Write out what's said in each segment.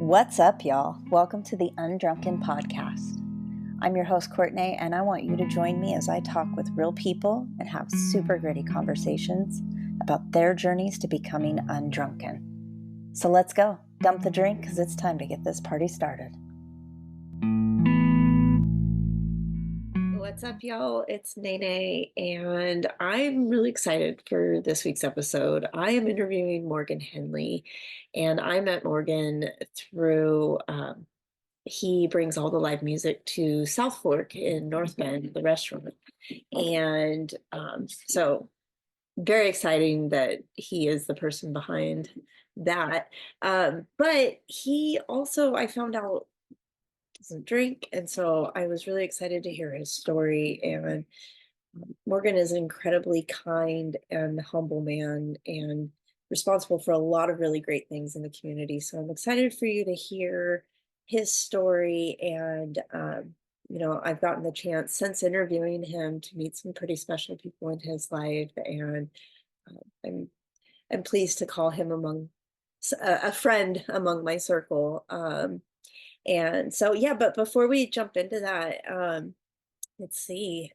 What's up, y'all? Welcome to the Undrunken Podcast. I'm your host, Courtney, and I want you to join me as I talk with real people and have super gritty conversations about their journeys to becoming undrunken. So let's go. Dump the drink because it's time to get this party started. What's up, y'all? It's Nene, and I'm really excited for this week's episode. I am interviewing Morgan Henley, and I met Morgan through he brings all the live music to South Fork in North Bend, the restaurant. And so very exciting that he is the person behind that. But he also, I found out, doesn't drink. And so I was really excited to hear his story. And Morgan is an incredibly kind and humble man and responsible for a lot of really great things in the community. So I'm excited for you to hear his story. And, I've gotten the chance since interviewing him to meet some pretty special people in his life. And I'm pleased to call him a friend among my circle. And so, yeah, but before we jump into that, let's see,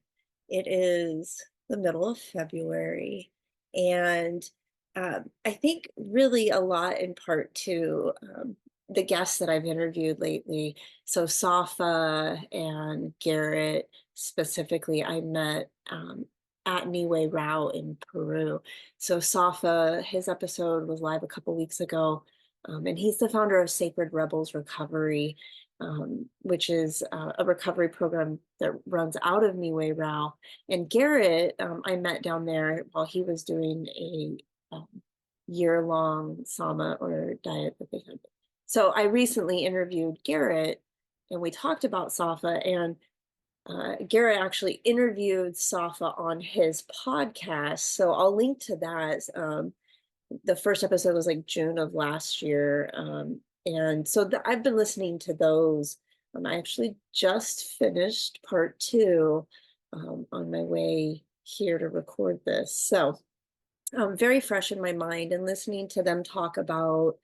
it is the middle of February. And I think really a lot in part to the guests that I've interviewed lately. So Safa and Garrett specifically, I met at Niue Rao in Peru. So Safa, his episode was live a couple weeks ago. And he's the founder of Sacred Rebels Recovery, which is a recovery program that runs out of Niue Rao. And Garrett, I met down there while he was doing a year-long Sama or diet that they had. So I recently interviewed Garrett, and we talked about Safa, and Garrett actually interviewed Safa on his podcast. So I'll link to that. The first episode was like June of last year. And so I've been listening to those. I actually just finished part 2 on my way here to record this. So very fresh in my mind, and listening to them talk about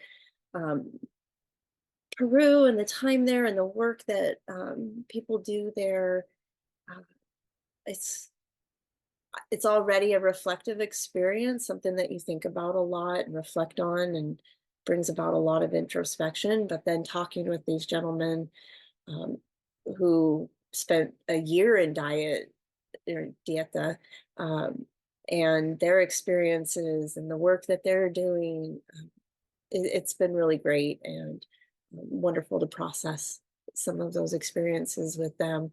Peru and the time there and the work that people do there. It's already a reflective experience, something that you think about a lot and reflect on, and brings about a lot of introspection. But then talking with these gentlemen who spent a year in dieta, and their experiences and the work that they're doing, it's been really great and wonderful to process some of those experiences with them.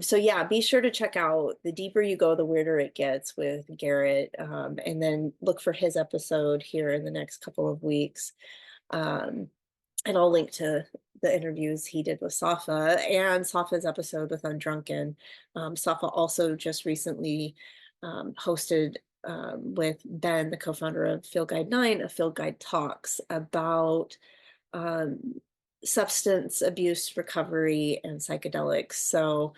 So yeah, be sure to check out The Deeper You Go, The Weirder It Gets with Garrett, and then look for his episode here in the next couple of weeks. And I'll link to the interviews he did with Safa and Safa's episode with Undrunken. Safa also just recently hosted with Ben, the co-founder of Field Guide 9, a Field Guide Talks about substance abuse recovery and psychedelics. So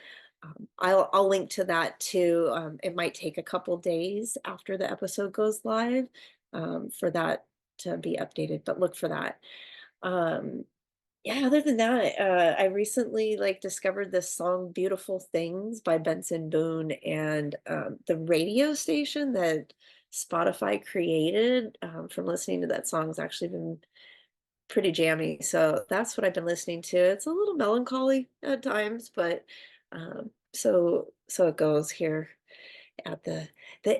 I'll link to that too. It might take a couple days after the episode goes live for that to be updated, but look for that. Yeah, other than that, I recently discovered this song Beautiful Things by Benson Boone, and the radio station that Spotify created from listening to that song has actually been pretty jammy. So that's what I've been listening to. It's a little melancholy at times, but so it goes here at the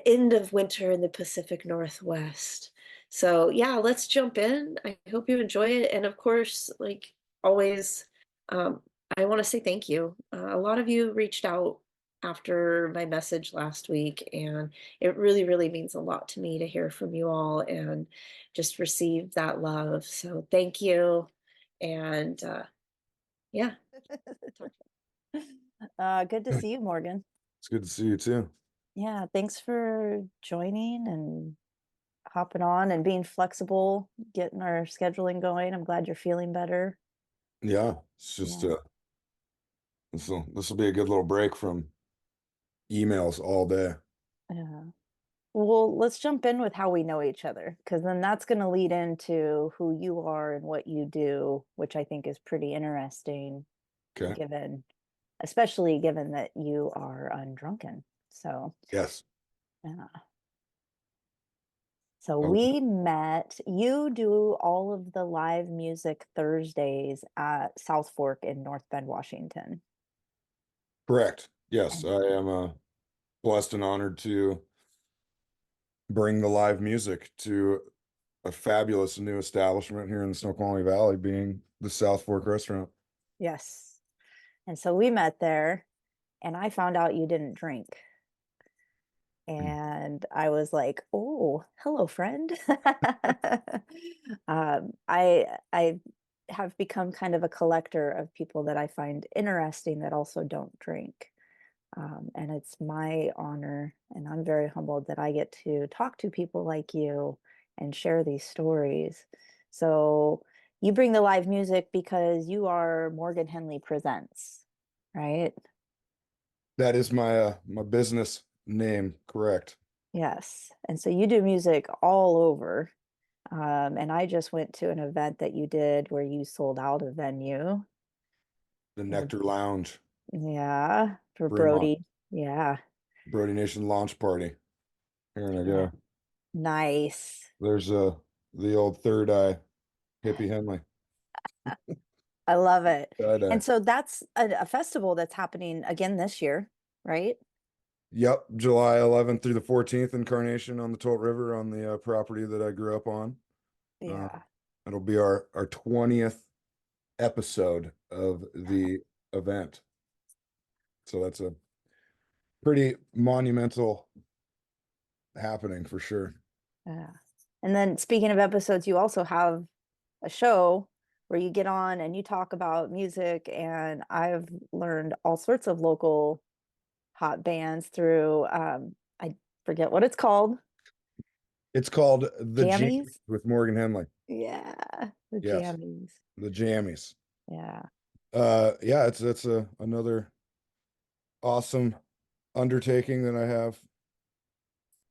end of winter in the Pacific Northwest. So yeah, let's jump in. I hope you enjoy it. And of course, like always, I want to say thank you. A lot of you reached out after my message last week, and it really, really means a lot to me to hear from you all and just receive that love. So thank you. And yeah. Good to see you, Morgan. It's good to see you too. Yeah, thanks for joining and hopping on and being flexible, getting our scheduling going. I'm glad you're feeling better. Yeah, it's just Yeah. this will be a good little break from emails all day. Yeah. Well, let's jump in with how we know each other, because then that's going to lead into who you are and what you do, which I think is pretty interesting, Okay. given, especially given that you are undrunken. So, Yes. yeah. So Oh, we met. You do all of the live music Thursdays at South Fork in North Bend, Washington. correct. Yes, And I am blessed and honored to bring the live music to a fabulous new establishment here in the Snoqualmie Valley, being the South Fork Restaurant. yes. And so we met there, and I found out you didn't drink. Mm. And I was like, "Oh, hello, friend." I have become kind of a collector of people that I find interesting that also don't drink. And it's my honor, and I'm very humbled that I get to talk to people like you and share these stories. So you bring the live music because you are Morgan Henley Presents, right? That is my business name, correct. Yes. And so you do music all over. And I just went to an event that you did where you sold out a venue. The And Nectar Lounge, yeah, for Fremont, Brody. Yeah. Brody Nation launch party. Here and I Yeah. go. Nice. There's the old third eye, Hippie Henley. I love it. Side And eye. so that's a festival that's happening again this year, right? Yep, July 11th through the 14th in Carnation on the Tolt River on the property that I grew up on. Uh, Yeah. it'll be our 20th episode of the event. So that's a pretty monumental happening for sure. Yeah. And then speaking of episodes, you also have a show where you get on and you talk about music, and I've learned all sorts of local hot bands through I forget what it's called. It's called The Jam Jammies? with Morgan Henley. Yeah, the Yes, jammies. the Jammies. Yeah. Yeah, it's a another awesome undertaking that I have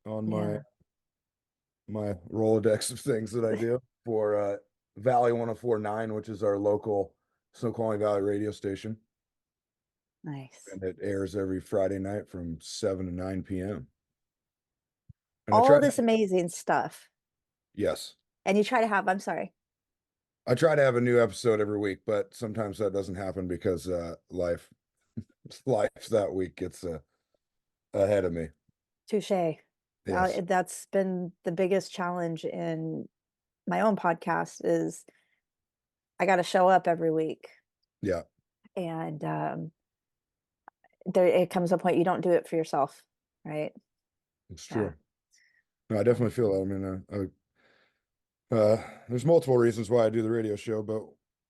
on my Yeah. my Rolodex of things that I do for Valley 1049, which is our local Snoqualmie Valley radio station. Nice. And it airs every Friday night from 7 to 9 p.m. And All this amazing stuff. yes, And you try to have, I'm sorry, I try to have a new episode every week, but sometimes that doesn't happen because life that week gets ahead of me. touche. Yes. That's been the biggest challenge in my own podcast is I got to show up every week. Yeah, And there it comes a point you don't do it for yourself, right? it's Yeah. true. No, I definitely feel that. I mean, there's multiple reasons why I do the radio show, but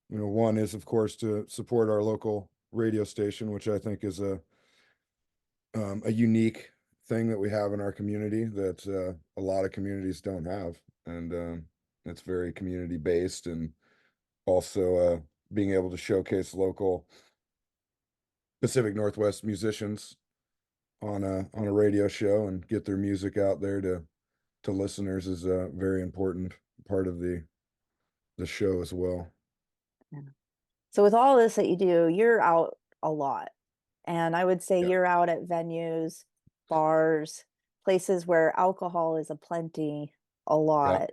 one is of course to support our local radio station, which I think is a unique thing that we have in our community that a lot of communities don't have, and it's very community based, and also being able to showcase local Pacific Northwest musicians on a radio show and get their music out there to listeners is a very important part of the show as well. Yeah. So with all this that you do, you're out a lot. And I would say Yeah. you're out at venues, bars, places where alcohol is aplenty a Yeah. lot.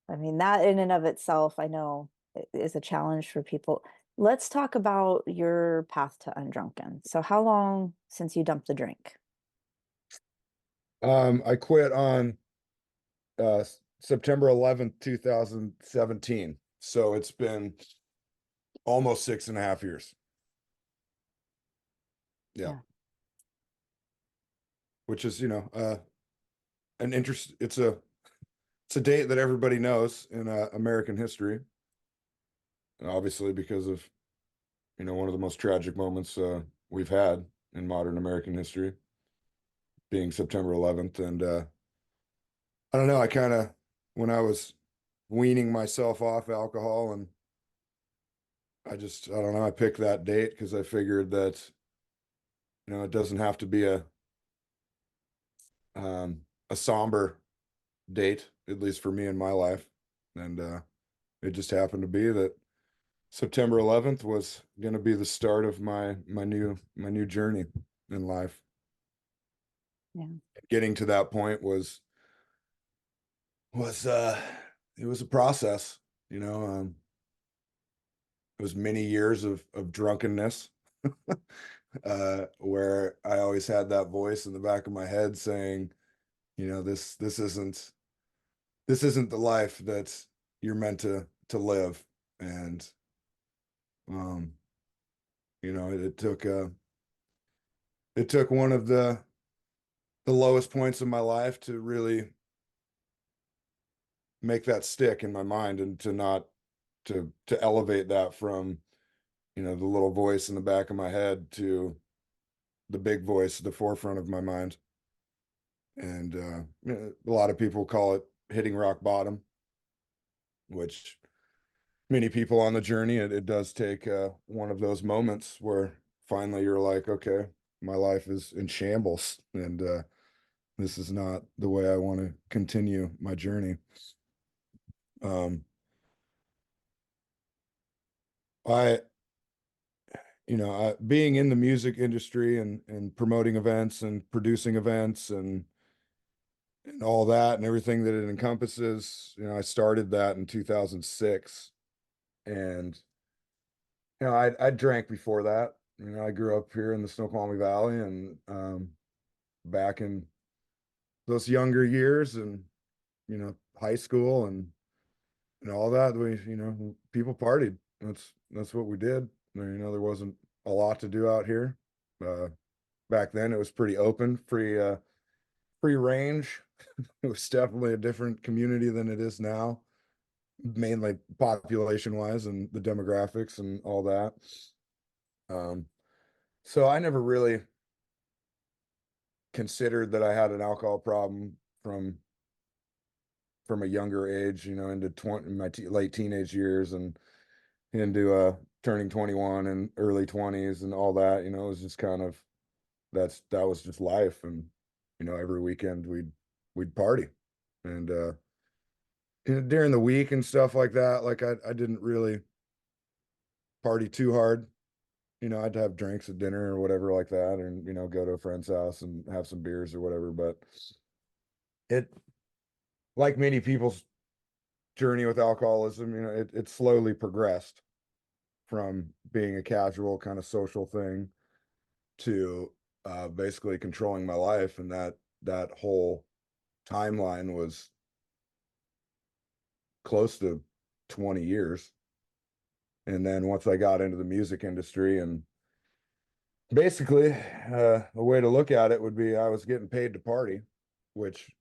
I mean, that in and of itself, I know is a challenge for people. Let's talk about your path to undrunken. So how long since you dumped the drink? I quit on September 11th, 2017. So it's been almost 6.5 years. Yeah. Yeah. Which is, an interest. It's a date that everybody knows in American history. And obviously because of, one of the most tragic moments we've had in modern American history being September 11th. And I don't know, when I was weaning myself off alcohol, and I don't know, I picked that date because I figured that, it doesn't have to be a somber date, at least for me in my life. And it just happened to be that September 11th was going to be the start of my new journey in life. Yeah. Getting to that point was it was a process, you know. It was many years of drunkenness, where I always had that voice in the back of my head saying, you know, this isn't the life that you're meant to live. And um you know, it took one of the lowest points of my life to really make that stick in my mind, and to not to elevate that from, you know, the little voice in the back of my head to the big voice at the forefront of my mind. And you know, a lot of people call it hitting rock bottom, which many people on the journey, it does take one of those moments where finally you're like, okay, my life is in shambles, and this is not the way I want to continue my journey. um I you know, being in the music industry and promoting events and producing events and all that and everything that it encompasses, you know, I started that in 2006. And you know, I drank before that. You know, I grew up here in the Snoqualmie Valley, and back in those younger years, and you know, high school and all that, we, you know, people partied. That's what we did. You know, there wasn't a lot to do out here. Uh, Back then, it was pretty open, free range. It was definitely a different community than it is now, mainly population wise and the demographics and all that. Um, so I never really considered that I had an alcohol problem from a younger age, you know, into my late teenage years, and into turning 21 and early 20s and all that. You know, it was just kind of, that was just life. And you know, every weekend we'd party. And you know, during the week and stuff like that, like I didn't really party too hard. You know, I'd have drinks at dinner or whatever like that, and you know, go to a friend's house and have some beers or whatever. But it, like many people's journey with alcoholism, you know, it slowly progressed from being a casual kind of social thing to basically controlling my life. And that whole timeline was close to 20 years. And then once I got into the music industry, and basically a way to look at it would be I was getting paid to party, which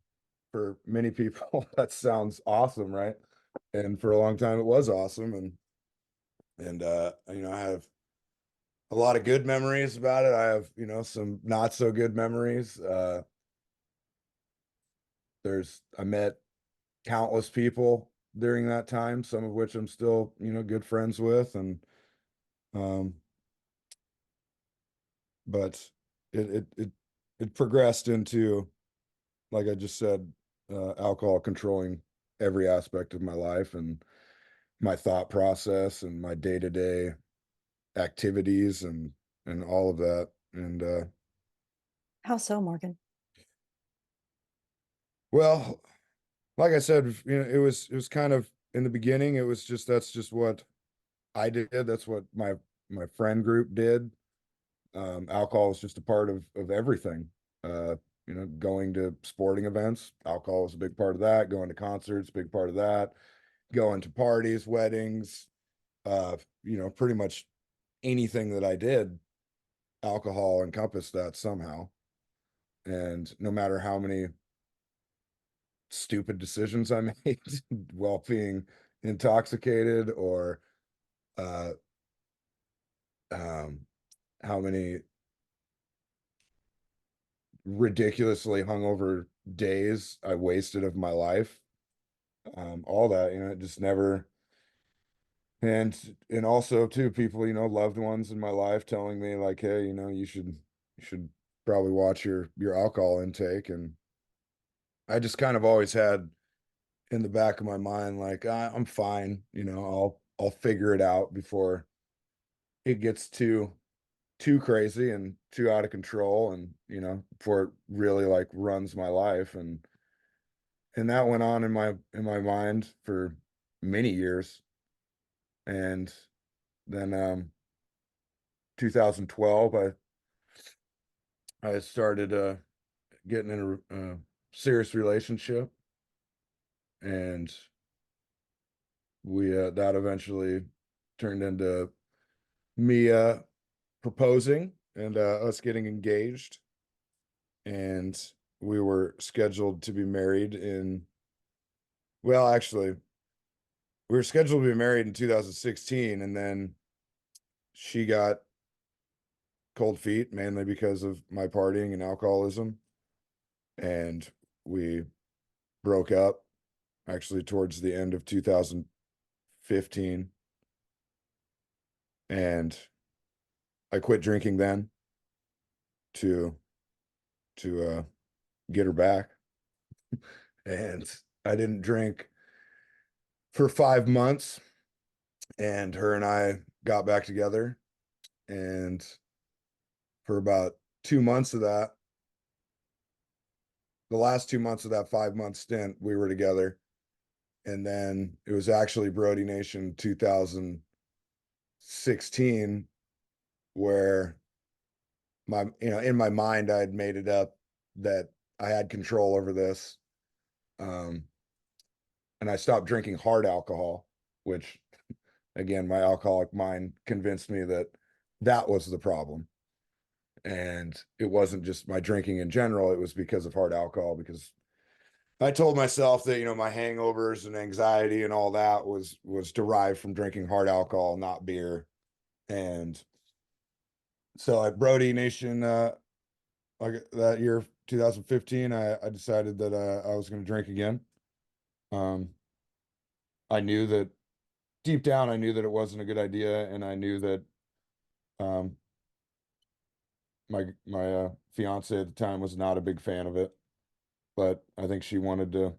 for many people that sounds awesome, right? And for a long time it was awesome. And you know, I have a lot of good memories about it. I have, you know, some not so good memories. I met countless people during that time, some of which I'm still, you know, good friends with. And um but it progressed into, like I just said, alcohol controlling every aspect of my life and my thought process and my day-to-day activities and all of that. And How so, Morgan? well, like I said, you know, it was kind of, in the beginning, it was just, that's just what I did. That's what my friend group did. Alcohol was just a part of everything. You know, going to sporting events, alcohol was a big part of that. Going to concerts, big part of that. Going to parties, weddings, you know, pretty much anything that I did, alcohol encompassed that somehow. And no matter how many stupid decisions I made while being intoxicated, or uh, um, how many ridiculously hungover days I wasted of my life, all that, you know, it just never. And also too, people, you know, loved ones in my life telling me like, hey, you know, you should probably watch your alcohol intake. And I just kind of always had in the back of my mind, like, I'm fine, I'll figure it out before it gets too crazy and too out of control, and before it really like runs my life. And that went on in my mind for many years. And then 2012, I started getting in a serious relationship, and we that eventually turned into me proposing and us getting engaged. And we were scheduled to be married in, well, actually, we were scheduled to be married in 2016, and then she got cold feet, mainly because of my partying and alcoholism. And we broke up actually towards the end of 2015. And I quit drinking then to to get her back. And I didn't drink for 5 months, and her and I got back together. And for about 2 months of that, the last 2 months of that 5 month stint, we were together. And then it was actually Brody Nation 2016 where in my mind, I had made it up that I had control over this. And I stopped drinking hard alcohol, which again, my alcoholic mind convinced me that that was the problem. And it wasn't just my drinking in general, it was because of hard alcohol, because I told myself that, my hangovers and anxiety and all that was derived from drinking hard alcohol, not beer. And so at Brody Nation, like that year, 2015, I decided that I was going to drink again. Um, I knew that deep down, I knew that it wasn't a good idea, and I knew that um, my fiance at the time was not a big fan of it. But I think she wanted to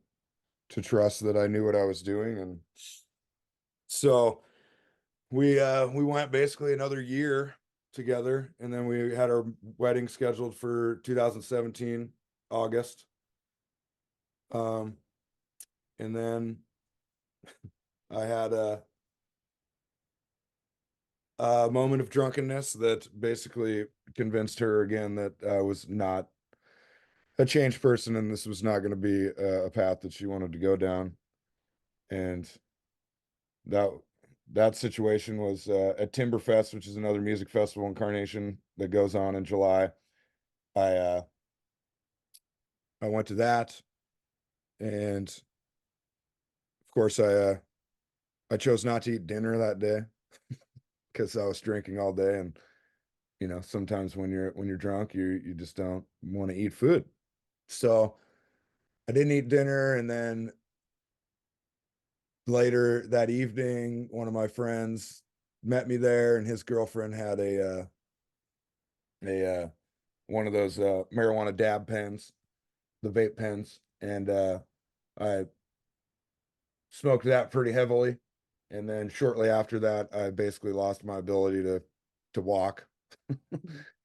trust that I knew what I was doing, and so we went basically another year together, and then we had our wedding scheduled for 2017 August. Um, and then I had a moment of drunkenness that basically convinced her again that I was not a changed person, and this was not going to be a path that she wanted to go down. And that that situation was at Timberfest, which is another music festival incarnation that goes on in July. I uh, I went to that, and of course I chose not to eat dinner that day because I was drinking all day. And sometimes when you're drunk, you just don't want to eat food. So I didn't eat dinner, and then later that evening, one of my friends met me there, and his girlfriend had a one of those marijuana dab pens, the vape pens, and I smoked that pretty heavily. And then shortly after that, I basically lost my ability to walk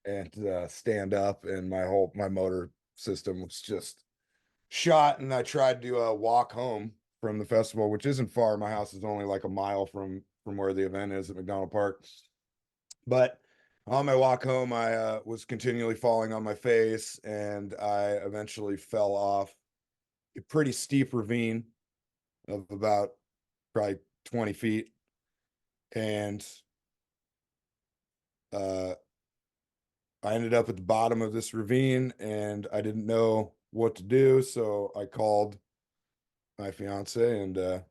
and stand up, and my motor system was just shot. And I tried to walk home from the festival, which isn't far. My house is only like a mile from where the event is at McDonald Park. But on my walk home, I was continually falling on my face, and I eventually fell off a pretty steep ravine of about probably 20 feet. And uh, I ended up at the bottom of this ravine, and I didn't know what to do. So I called my fiance, and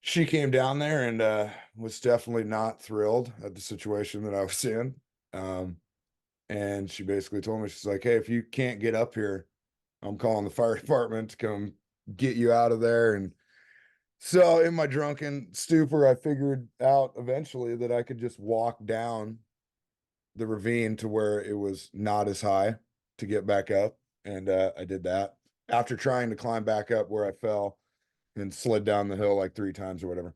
she came down there, and was definitely not thrilled at the situation that I was in. Um, and she basically told me, she's like, "Hey, if you can't get up here, I'm calling the fire department to come get you out of there." And so in my drunken stupor, I figured out eventually that I could just walk down the ravine to where it was not as high to get back up. And I did that. after trying to climb back up where I fell and slid down the hill like 3 times or whatever.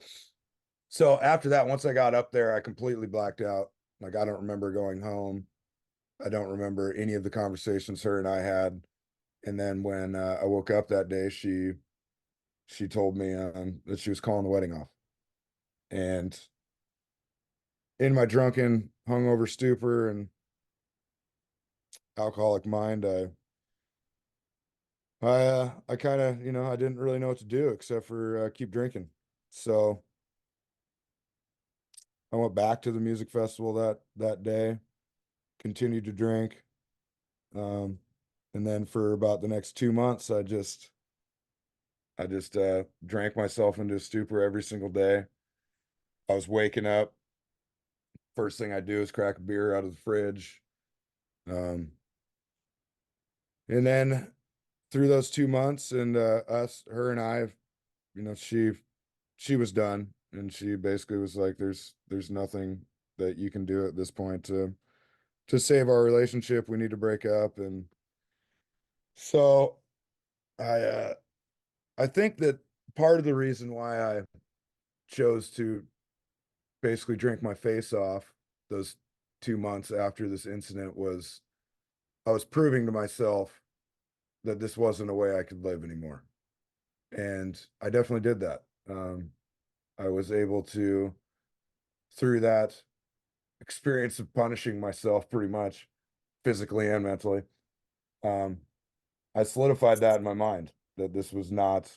So after that, once I got up there, I completely blacked out. Like, I don't remember going home. I don't remember any of the conversations her and I had. And then when I woke up that day, she told me that she was calling the wedding off. And in my drunken, hungover stupor and alcoholic mind, I kind of, I didn't really know what to do except for keep drinking. So I went back to the music festival that day, continued to drink. Um, and then for about the next 2 months, I just drank myself into a stupor every single day. I was waking up. First thing I do is crack a beer out of the fridge. Um, and then through those 2 months and her and I, she was done, and she basically was like, there's nothing that you can do at this point to save our relationship. We need to break up. And so I think that part of the reason why I chose to basically drink my face off those 2 months after this incident was I was proving to myself that this wasn't a way I could live anymore. And I definitely did that. I was able to, through that experience of punishing myself pretty much physically and mentally, um, I solidified that in my mind that this was not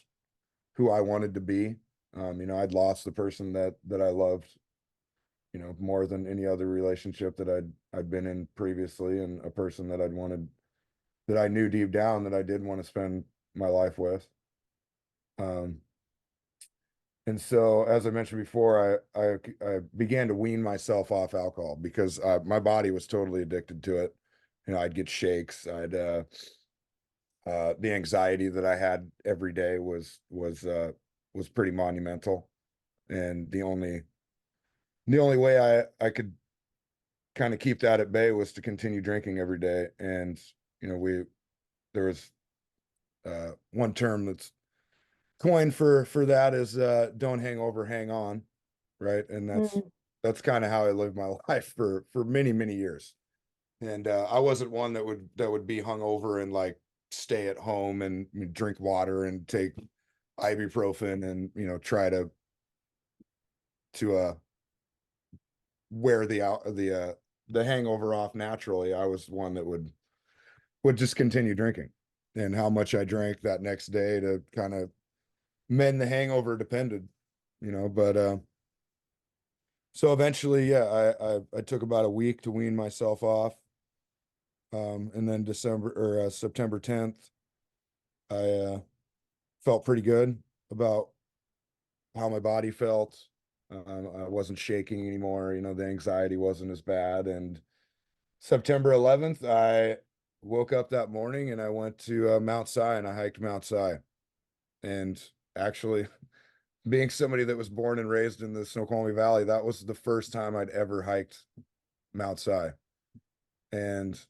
who I wanted to be. I'd lost the person that I loved, more than any other relationship that I'd been in previously, and a person that that I knew deep down that I did want to spend my life with. Um, and so, as I mentioned before, I began to wean myself off alcohol because my body was totally addicted to it. I'd get shakes. The anxiety that I had every day was pretty monumental, and the only way I could kind of keep that at bay was to continue drinking every day. And there was one term that's coined for that is don't hang over, hang on, right? And Mm. that's kind of how I lived my life for many years. And I wasn't one that would be hung over and like stay at home and drink water and take ibuprofen and try to wear the hangover off naturally. I was one that would just continue drinking. And how much I drank that next day to kind of mend the hangover depended, but so eventually, yeah, I took about a week to wean myself off. And then September 10th, I felt pretty good about how my body felt. I wasn't shaking anymore. The anxiety wasn't as bad. And September 11th, I woke up that morning and I went to Mount Si, and I hiked Mount Si. And actually, being somebody that was born and raised in the Snoqualmie Valley, that was the first time I'd ever hiked Mount Si. And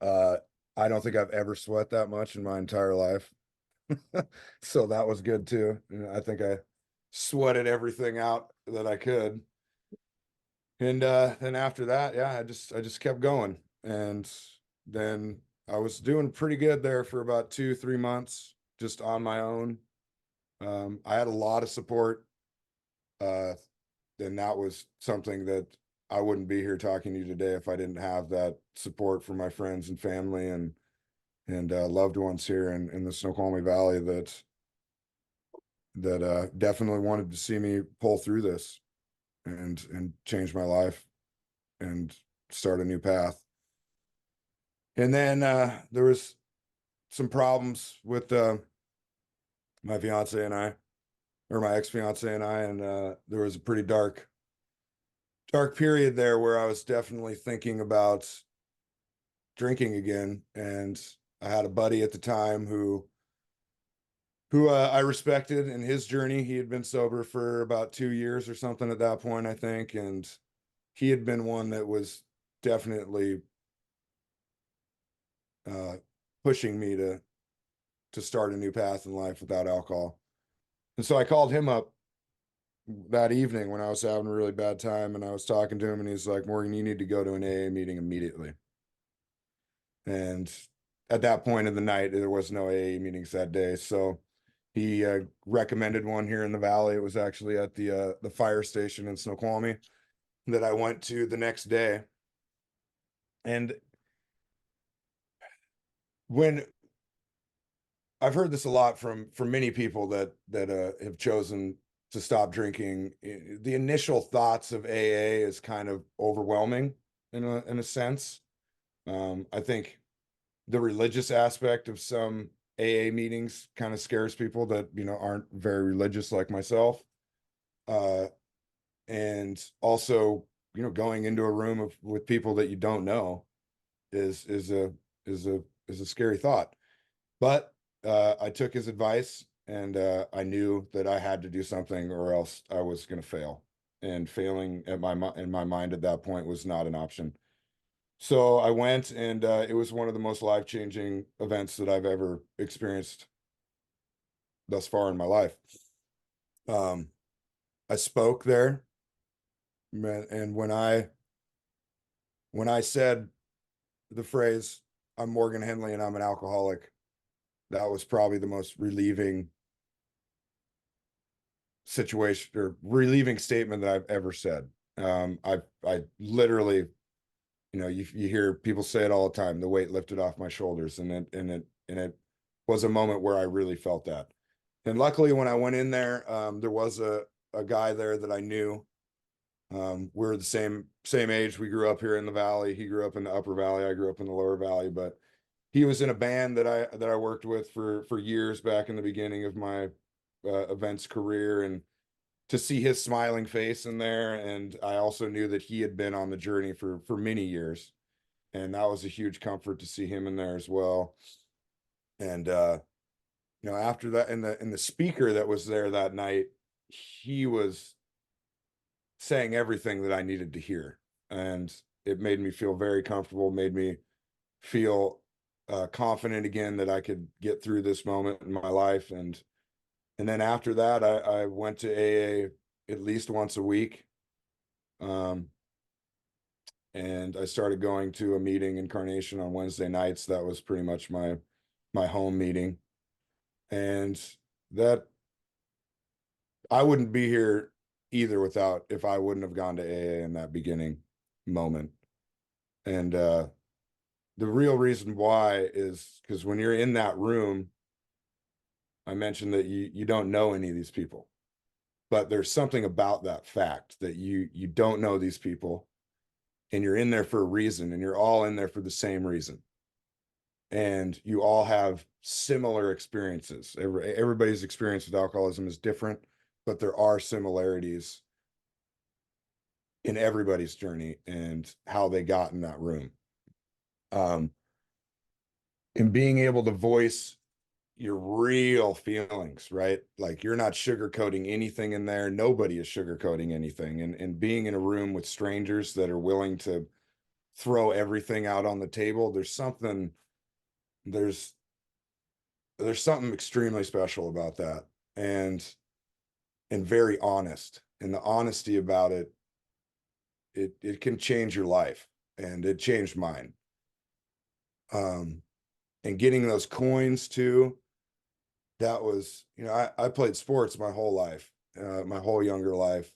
uh, I don't think I've ever sweat that much in my entire life. So that was good too. I think I sweated everything out that I could. And then after that, yeah, I just kept going. And then I was doing pretty good there for about 2-3 months, just on my own. I had a lot of support. Uh, and that was something that I wouldn't be here talking to you today if I didn't have that support from my friends and family and loved ones here in the Snoqualmie Valley that definitely wanted to see me pull through this and change my life and start a new path. And then there was some problems with my fiance and I, or my ex-fiance and I, and there was a pretty dark period there where I was definitely thinking about drinking again. And I had a buddy at the time who I respected in his journey. He had been sober for about 2 years or something at that point, I think. And he had been one that was definitely pushing me to start a new path in life without alcohol. And so I called him up that evening when I was having a really bad time, and I was talking to him, and he's like, Morgan, you need to go to an AA meeting immediately. And at that point in the night, there was no AA meetings that day. So he recommended one here in the Valley. It was actually at the fire station in Snoqualmie that I went to the next day. And when I've heard this a lot from many people that have chosen to stop drinking, the initial thoughts of AA is kind of overwhelming in a sense. I think the religious aspect of some AA meetings kind of scares people that, aren't very religious like myself. And also, going into a room with people that you don't know is a scary thought. But I took his advice, and I knew that I had to do something or else I was going to fail. And failing in my mind at that point was not an option. So I went, and it was one of the most life-changing events that I've ever experienced thus far in my life. I spoke there, and when I said the phrase, "I'm Morgan Henley and I'm an alcoholic," that was probably the most relieving situation or relieving statement that I've ever said. I literally, you hear people say it all the time, the weight lifted off my shoulders, and it was a moment where I really felt that. And luckily, when I went in there, there was a guy there that I knew. We're the same age. We grew up here in the Valley. He grew up in the Upper Valley. I grew up in the Lower Valley, but he was in a band that I worked with for years back in the beginning of my events career. And to see his smiling face in there, and I also knew that he had been on the journey for many years, and that was a huge comfort to see him in there as well. And after that, and the speaker that was there that night, he was saying everything that I needed to hear, and it made me feel very comfortable, made me feel confident again that I could get through this moment in my life. And then after that, I went to AA at least once a week. And I started going to a meeting in Carnation on Wednesday nights. That was pretty much my home meeting. And that I wouldn't be here either if I wouldn't have gone to AA in that beginning moment. And the real reason why is because when you're in that room, I mentioned that you don't know any of these people, but there's something about that fact that you don't know these people, and you're in there for a reason, and you're all in there for the same reason, and you all have similar experiences. Everybody's experience with alcoholism is different, but there are similarities in everybody's journey and how they got in that room. And being able to voice your real feelings, right? Like, you're not sugarcoating anything in there. Nobody is sugarcoating anything. And being in a room with strangers that are willing to throw everything out on the table, there's something extremely special about that. And very honest. And the honesty about it can change your life. And it changed mine. And getting those coins too, that was, I played sports my whole life, my whole younger life.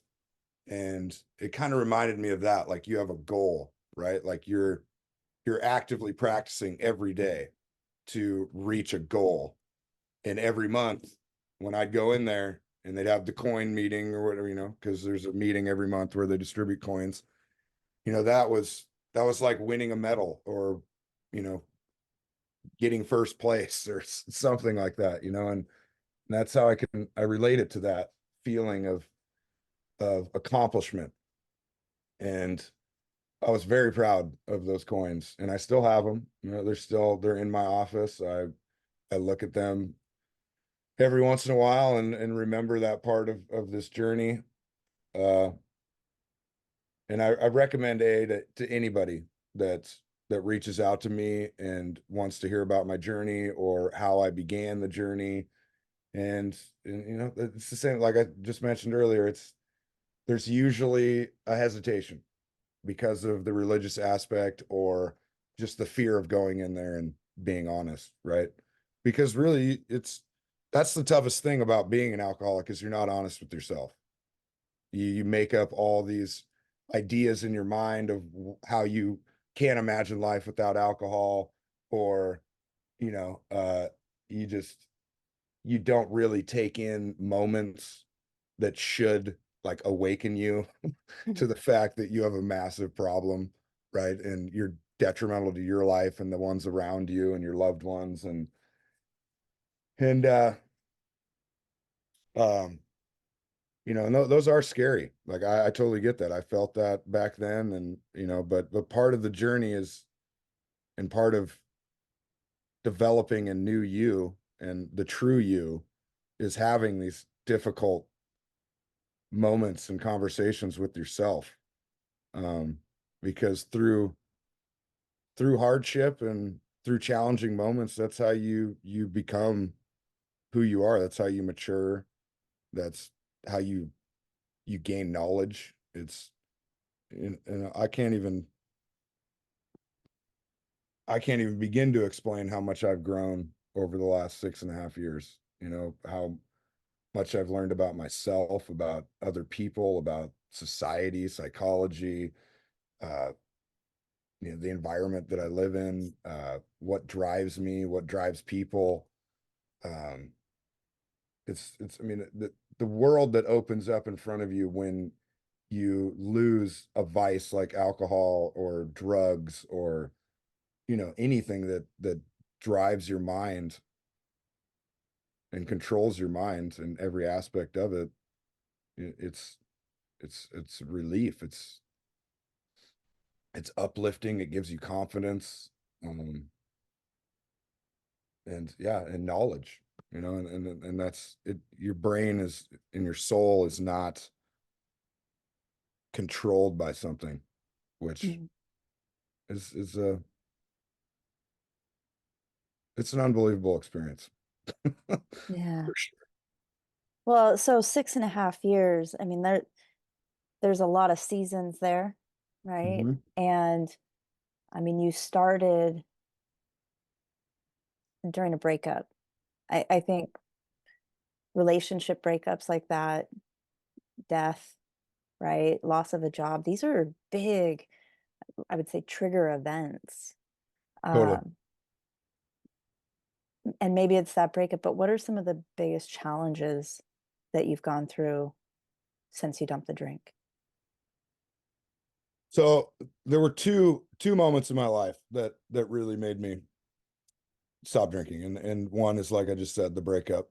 And it kind of reminded me of that. Like, you have a goal, right? Like, you're actively practicing every day to reach a goal. And every month when I'd go in there and they'd have the coin meeting or whatever, because there's a meeting every month where they distribute coins, that was like winning a medal, or, getting first place or something like that, and that's how I relate it to that feeling of accomplishment. And I was very proud of those coins, and I still have them. They're in my office. I look at them every once in a while and remember that part of this journey. And I recommend AA to anybody that's that reaches out to me and wants to hear about my journey or how I began the journey. And you know, it's the same, like I just mentioned earlier, there's usually a hesitation because of the religious aspect or just the fear of going in there and being honest, right? Because really that's the toughest thing about being an alcoholic is you're not honest with yourself. You make up all these ideas in your mind of how you can't imagine life without alcohol, or you know, you just you don't really take in moments that should like awaken you to the fact that you have a massive problem, right? And you're detrimental to your life and the ones around you and your loved ones. And um you know, and those are scary. Like I totally get that. I felt that back then. And you know, but part of the journey is, and part of developing a new you and the true you, is having these difficult moments and conversations with yourself. um because through hardship and through challenging moments, that's how you become who you are. That's how you mature. That's how you gain knowledge. And I can't even begin to explain how much I've grown over the last 6.5 years. You know, how much I've learned about myself, about other people, about society, psychology, uh, you know, the environment that I live in, what drives me, what drives people. Um, I mean, the world that opens up in front of you when you lose a vice like alcohol or drugs, or you know, anything that drives your mind and controls your mind and every aspect of it. It's it's relief. It's uplifting. It gives you confidence, um, and yeah, and knowledge. You know, and that's it. Your brain is, and your soul is not controlled by something, which Mhm. is a it's an unbelievable experience. Yeah. For sure. Well, so 6.5 years, I mean, there's a lot of seasons there, right? Mhm. And I mean, you started during a breakup. I think relationship breakups like that, death, right? Loss of a job, these are big, I would say, trigger events. Totally. Um, and maybe it's that breakup, but what are some of the biggest challenges that you've gone through since you dumped the drink? So there were two moments in my life that really made me stop drinking. And one is, like I just said, the breakup,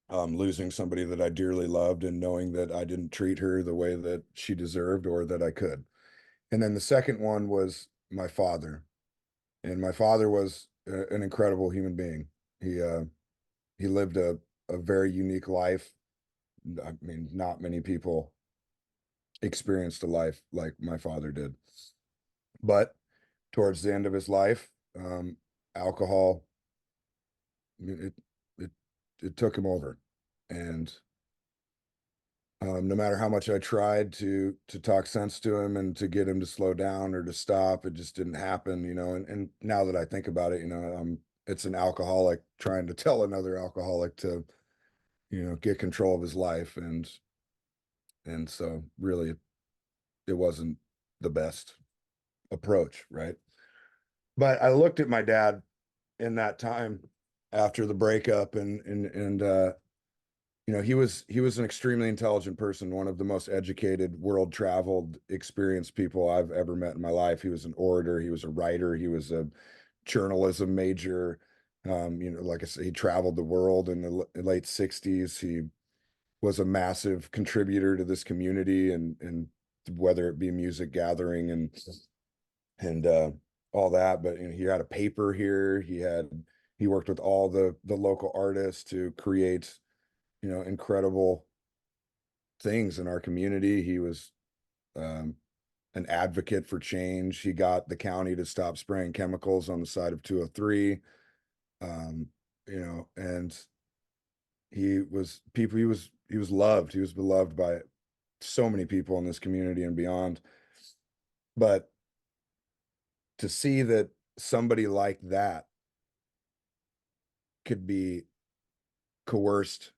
losing somebody that I dearly loved and knowing that I didn't treat her the way that she deserved or that I could. And then the second one was my father. And my father was an incredible human being. He lived a very unique life. I mean, not many people experienced a life like my father did. But towards the end of his life, alcohol, it it it took him over. And no matter how much I tried to talk sense to him and to get him to slow down or to stop, it just didn't happen, you know. And now that I think about it, you know, it's an alcoholic trying to tell another alcoholic to, you know, get control of his life. And so really it wasn't the best approach, right? But I looked at my dad in that time after the breakup, and you know, he was an extremely intelligent person, one of the most educated, world traveled, experienced people I've ever met in my life. He was an orator, he was a writer, he was a journalism major. You know, like I said, he traveled the world in the late 60s. He was a massive contributor to this community, and whether it be music gathering and all that. But you know, he had a paper here. He worked with all the local artists to create, you know, incredible things in our community. He was um, an advocate for change. He got the county to stop spraying chemicals on the side of 203. And he was loved. He was beloved by so many people in this community and beyond. But to see that somebody like that could be coerced,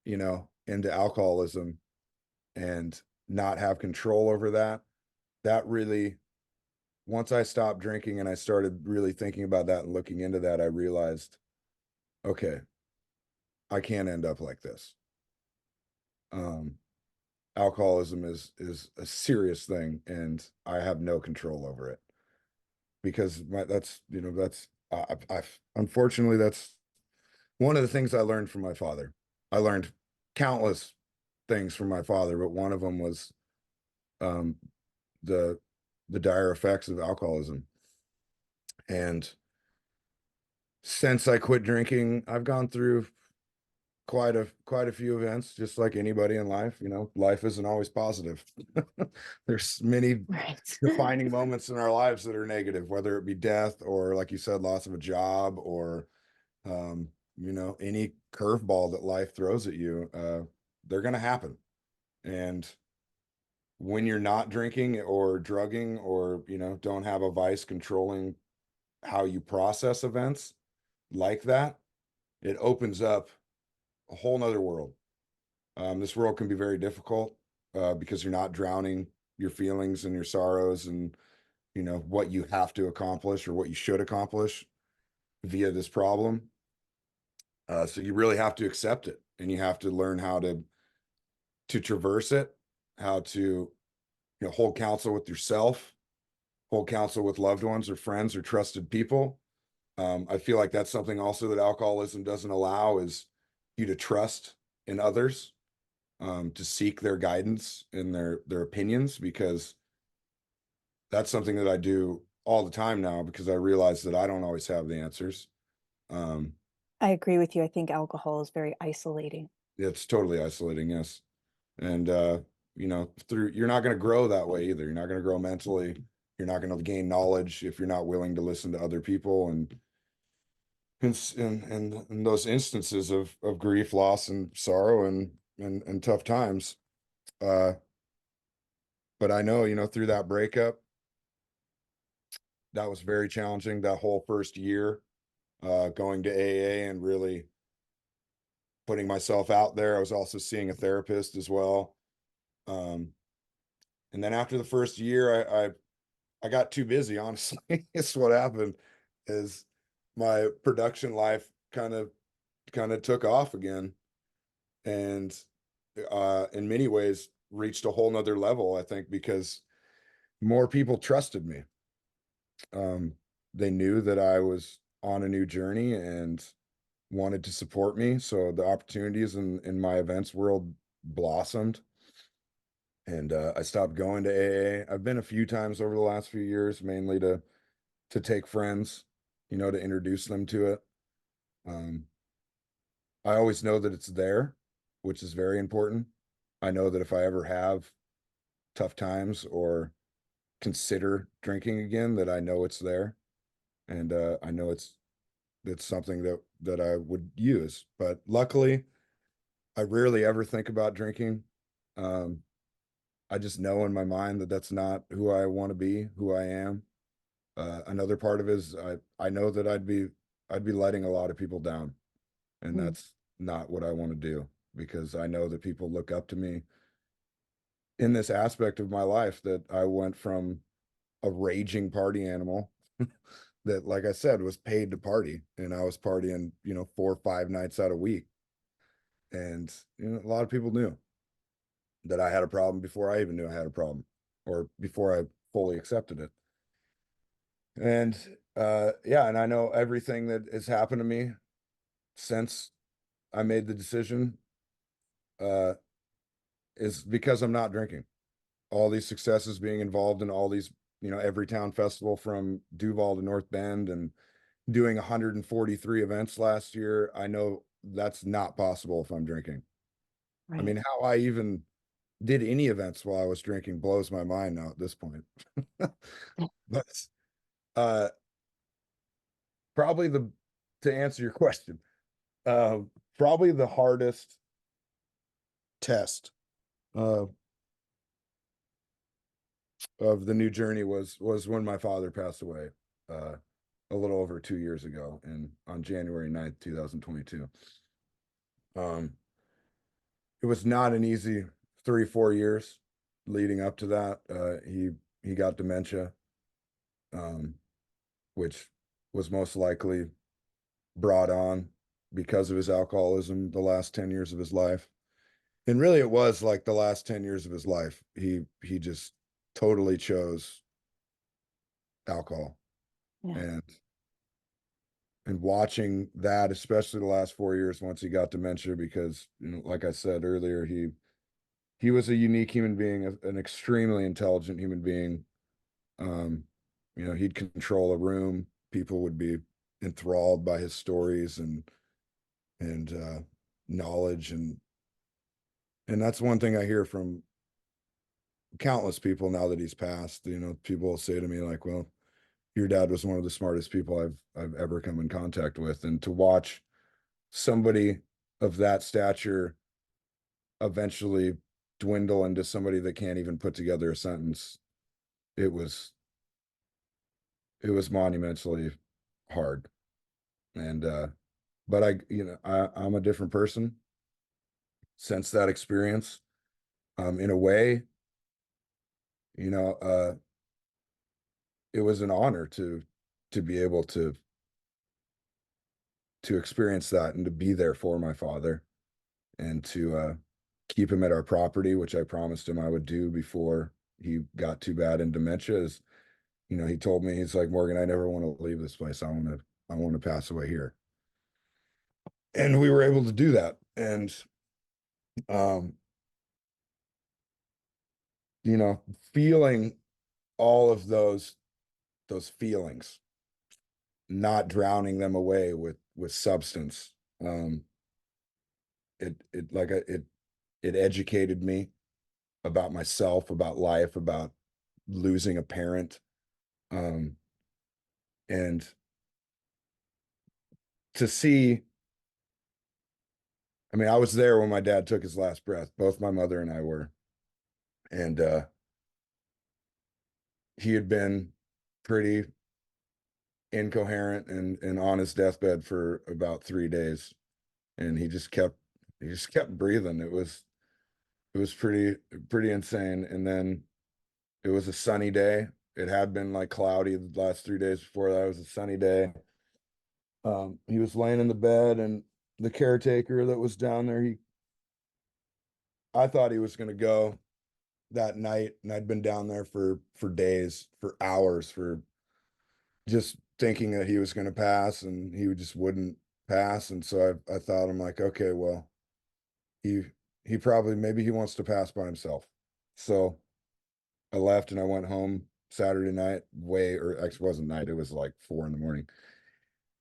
into alcoholism and not have control over that, that really, once I stopped drinking and I started really thinking about that and looking into that, I realized, okay, I can't end up like this. Alcoholism is a serious thing, and I have no control over it because unfortunately, that's one of the things I learned from my father. I learned countless things from my father, but one of them was um, the dire effects of alcoholism. And since I quit drinking, I've gone through quite a few events, just like anybody in life. Life isn't always positive. There's many Right. defining moments in our lives that are negative, whether it be death or, like you said, loss of a job, or any curveball that life throws at you. They're going to happen. And when you're not drinking or drugging, or don't have a vice controlling how you process events like that, it opens up a whole nother world. This world can be very difficult because you're not drowning your feelings and your sorrows and what you have to accomplish or what you should accomplish via this problem. So you really have to accept it, and you have to learn how to traverse it, how to hold counsel with yourself, hold counsel with loved ones or friends or trusted people. I feel like that's something also that alcoholism doesn't allow, is you to trust in others, to seek their guidance and their opinions, because that's something that I do all the time now, because I realize that I don't always have the answers. Um, I agree with you. I think alcohol is very isolating. it's totally isolating, yes. And you're not going to grow that way either. You're not going to grow mentally. You're not going to gain knowledge if you're not willing to listen to other people. And in those instances of grief, loss, and sorrow, and tough times. But I know, through that breakup, that was very challenging. That whole first year, going to AA and really putting myself out there. I was also seeing a therapist as well. And then after the first year, I got too busy, honestly. It's what happened, is my production life kind of took off again, and in many ways reached a whole nother level, I think, because more people trusted me. Um, they knew that I was on a new journey and wanted to support me. So the opportunities in my events world blossomed, and I stopped going to AA. I've been a few times over the last few years, mainly to take friends, to introduce them to it. Um, I always know that it's there, which is very important. I know that if I ever have tough times or consider drinking again, that I know it's there, and I know it's something that I would use. But luckily, I rarely ever think about drinking. Um, I just know in my mind that that's not who I want to be, who I am. Another part of it is I know that I'd be letting a lot of people down, and Mm. that's not what I want to do, because I know that people look up to me in this aspect of my life, that I went from a raging party animal that, like I said, was paid to party, and I was partying, 4 or 5 nights out a week. And a lot of people knew that I had a problem before I even knew I had a problem, or before I fully accepted it. And yeah, and I know everything that has happened to me since I made the decision uh is because I'm not drinking. All these successes, being involved in all these, every town festival from Duval to North Bend, and doing 143 events last year, I know that's not possible if I'm drinking. I Right. mean, how I even did any events while I was drinking blows my mind now at this point. But uh probably to answer your question, uh probably the hardest test uh of the new journey was when my father passed away uh a little over 2 years ago, and on January 9th, 2022. um it was not an easy 3 4 years leading up to that. He got dementia, um which was most likely brought on because of his alcoholism the last 10 years of his life. And really it was like the last 10 years of his life. He just totally chose alcohol. Yeah. And watching that, especially the last 4 years once he got dementia, because like I said earlier, he was a unique human being, an extremely intelligent human being. Um, he'd control a room. People would be enthralled by his stories and knowledge, and that's one thing I hear from countless people now that he's passed. People will say to me like, well, your dad was one of the smartest people I've ever come in contact with. And to watch somebody of that stature eventually dwindle into somebody that can't even put together a sentence, it was monumentally hard. And but I'm a different person since that experience. In a way, you know, uh it was an honor to be able to experience that and to be there for my father, and to keep him at our property, which I promised him I would do before he got too bad in dementia. Is he told me, he's like, Morgan, I never want to leave this place. I want to pass away here. And we were able to do that. And um feeling all of those feelings, not drowning them away with substance. It educated me about myself, about life, about losing a parent. um and to see, I mean, I was there when my dad took his last breath. Both my mother and I were. And he had been pretty incoherent and on his deathbed for about 3 days, and he just kept breathing. It was pretty insane. And then it was a sunny day. It had been like cloudy the last 3 days before that. It was a sunny day. He was laying in the bed, and the caretaker that was down there, I thought he was going to go that night, and I'd been down there for days, for hours, for just thinking that he was going to pass, and he just wouldn't pass. And so I thought, I'm like, okay, well, he he probably, maybe he wants to pass by himself. So I left and I went home Saturday night, or actually it wasn't night, it was like 4 in the morning.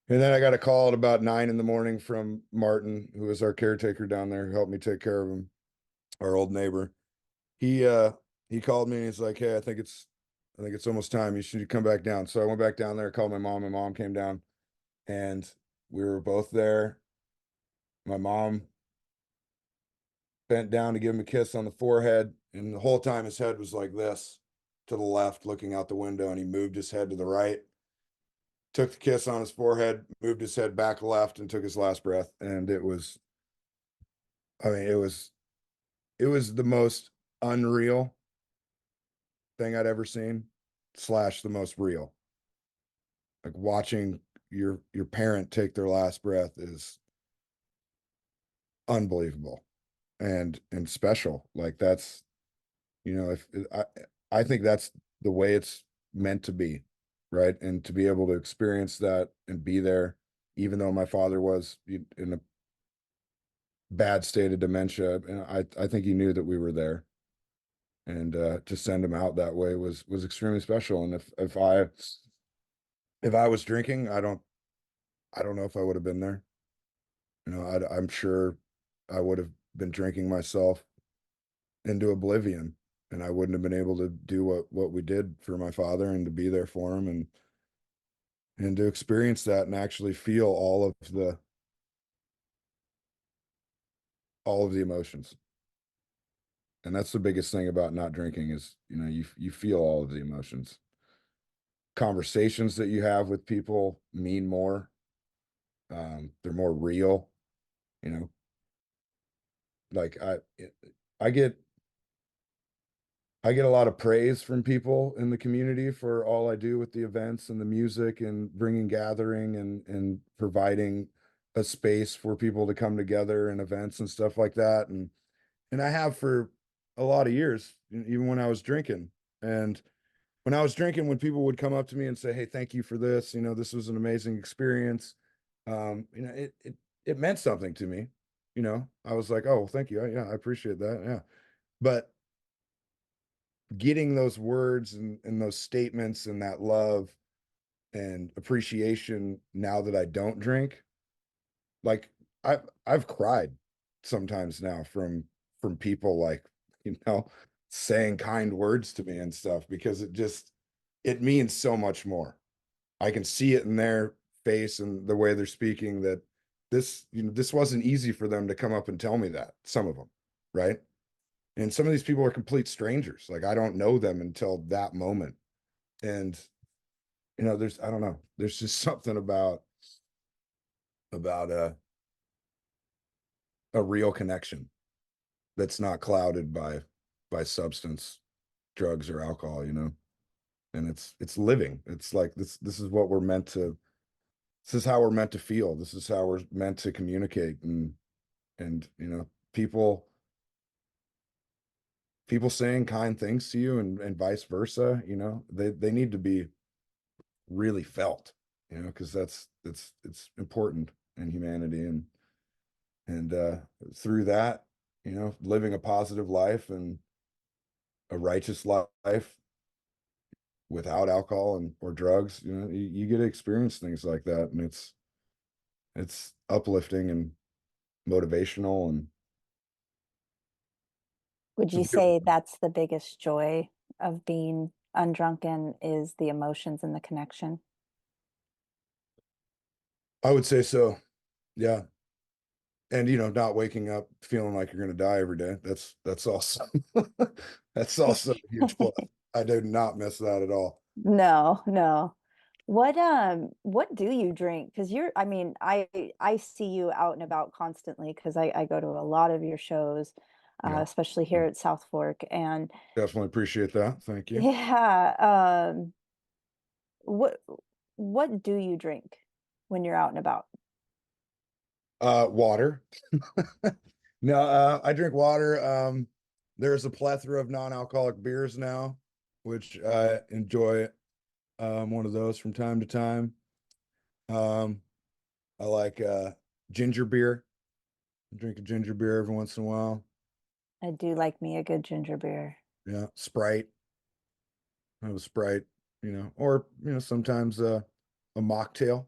And then I got a call at about 9 in the morning from Martin, who was our caretaker down there, who helped me take care of him, our old neighbor. He called me and he's like, hey, I think it's almost time. You should come back down. So I went back down there, called my mom. My mom came down, and we were both there. My mom bent down to give him a kiss on the forehead, and the whole time his head was like this, to the left, looking out the window, and he moved his head to the right, took the kiss on his forehead, moved his head back left, and took his last breath. And it was the most unreal thing I'd ever seen, slash the most real. Like, watching your parent take their last breath is unbelievable and special. Like, that's, if I think that's the way it's meant to be, right? And to be able to experience that and be there, even though my father was in a bad state of dementia, and I think he knew that we were there. And to send him out that way was extremely special. And if I was drinking, I don't know if I would have been there. I'm sure I would have been drinking myself. into oblivion, and I wouldn't have been able to do what we did for my father, and to be there for him, and to experience that and actually feel all of the emotions. And that's the biggest thing about not drinking is, you feel all of the emotions. Conversations that you have with people mean more. They're more real, you know. Like I get I get a lot of praise from people in the community for all I do with the events and the music and bringing gathering and providing a space for people to come together and events and stuff like that. And I have for a lot of years, even when I was drinking. And when I was drinking, when people would come up to me and say, "Hey, thank you for this. This was an amazing experience." It meant something to me. I was like, "Oh, thank you. Yeah, I appreciate that." Yeah. But getting those words and those statements and that love and appreciation now that I don't drink, like I've cried sometimes now from people, like, saying kind words to me and stuff, because it means so much more. I can see it in their face and the way they're speaking, that this wasn't easy for them to come up and tell me that, some of them, right? And some of these people are complete strangers. Like, I don't know them until that moment. And I don't know, there's just something about a real connection that's not clouded by substance, drugs, or alcohol. And it's living. It's like this is what we're meant to this is how we're meant to feel. This is how we're meant to communicate. And people saying kind things to you, and vice versa, they need to be really felt, because it's important in humanity. And through that, living a positive life and a righteous life without alcohol or drugs, you get to experience things like that. And it's uplifting and motivational, and Would it's a you beautiful say thing. that's the biggest joy of being undrunken, is the emotions and the connection? I would say so. Yeah. And not waking up feeling like you're going to die every day. That's also that's also a huge plus. I do not miss that at all. No, no. What do you drink? Because I mean, I see you out and about constantly, because I go to a lot of your shows, Yeah. especially here at South Fork. And Definitely appreciate that. Thank you. yeah, what what do you drink when you're out and about? Water. No, I drink water. There's a plethora of non-alcoholic beers now, which I enjoy. One of those from time to time. Um, I like ginger beer. I drink a ginger beer every once in a while. I do like me a good ginger beer. Yeah, Sprite. I have a Sprite, or sometimes a mocktail.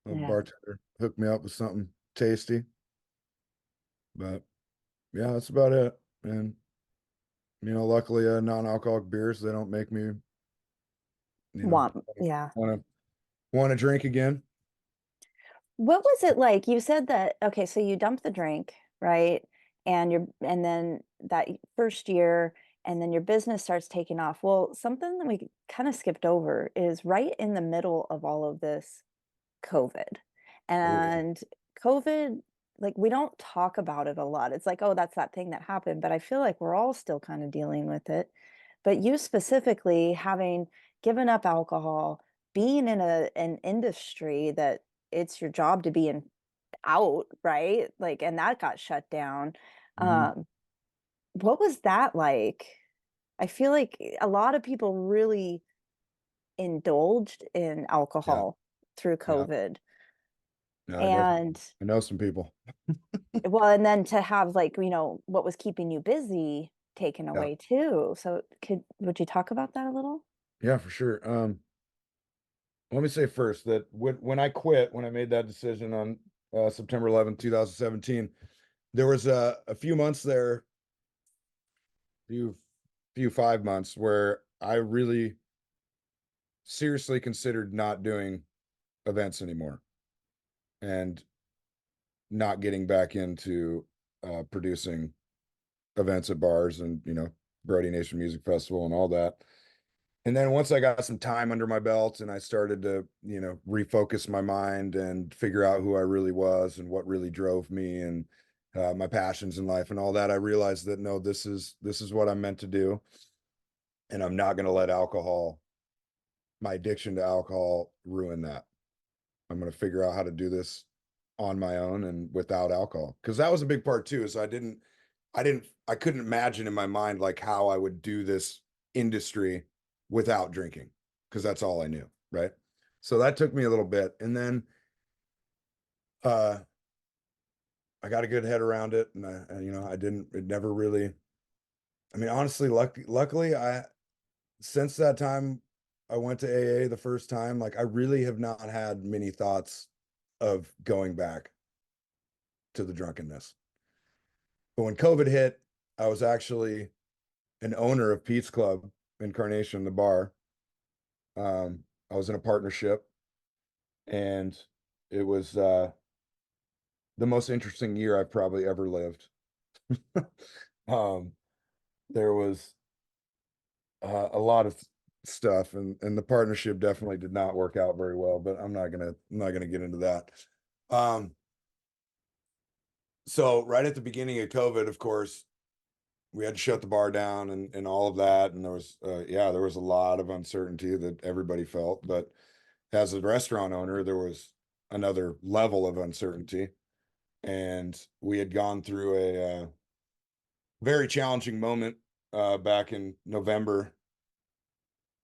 A Yeah. bartender hook me up with something tasty. But yeah, that's about it. And luckily, non-alcoholic beers, they don't make me, Yeah. want to drink again. What was it like? You said that, okay, so you dump the drink, right? And then that first year, and then your business starts taking off. Well, something that we kind of skipped over is right in the middle of all of this, COVID. Oh yeah. And COVID, like, we don't talk about it a lot. It's like, oh, that's that thing that happened, but I feel like we're all still kind of dealing with it. But you specifically, having given up alcohol, being in an industry that it's your job to be in, out, right? Like, and that got shut down. Mhm. Um, what was that like? I feel like a lot of people really indulged in Yeah. alcohol through Yeah. COVID. Yeah. And I know some people. well, and then to have, like, what was keeping you busy taken Yeah. away too. So would you talk about that a little? Yeah, for sure. Let me say first that when I quit, when I made that decision on September 11th, 2017, there was a few months there few 5 months where I really seriously considered not doing events anymore and not getting back into producing events at bars and, Brody Nation Music Festival and all that. And then once I got some time under my belt and I started to, refocus my mind and figure out who I really was and what really drove me and my passions in life and all that, I realized that no, this is what I'm meant to do. And I'm not going to let my addiction to alcohol ruin that. I'm going to figure out how to do this on my own and without alcohol. Cause that was a big part too, is I couldn't imagine in my mind, like how I would do this industry without drinking. Cause that's all I knew. Right. So that took me a little bit. And then, I got a good head around it and it never really, honestly, luckily since that time I went to AA the first time, like I really have not had many thoughts of going back to the drunkenness. But when COVID hit, I was actually an owner of Pete's Club in Carnation, the bar. I was in a partnership and it was the most interesting year I've probably ever lived. um, there was a lot of stuff and the partnership definitely did not work out very well, but I'm not gonna get into that. So right at the beginning of COVID, of course, we had to shut the bar down and all of that. And there was, there was a lot of uncertainty that everybody felt, but as a restaurant owner, there was another level of uncertainty. And we had gone through a very challenging moment back in November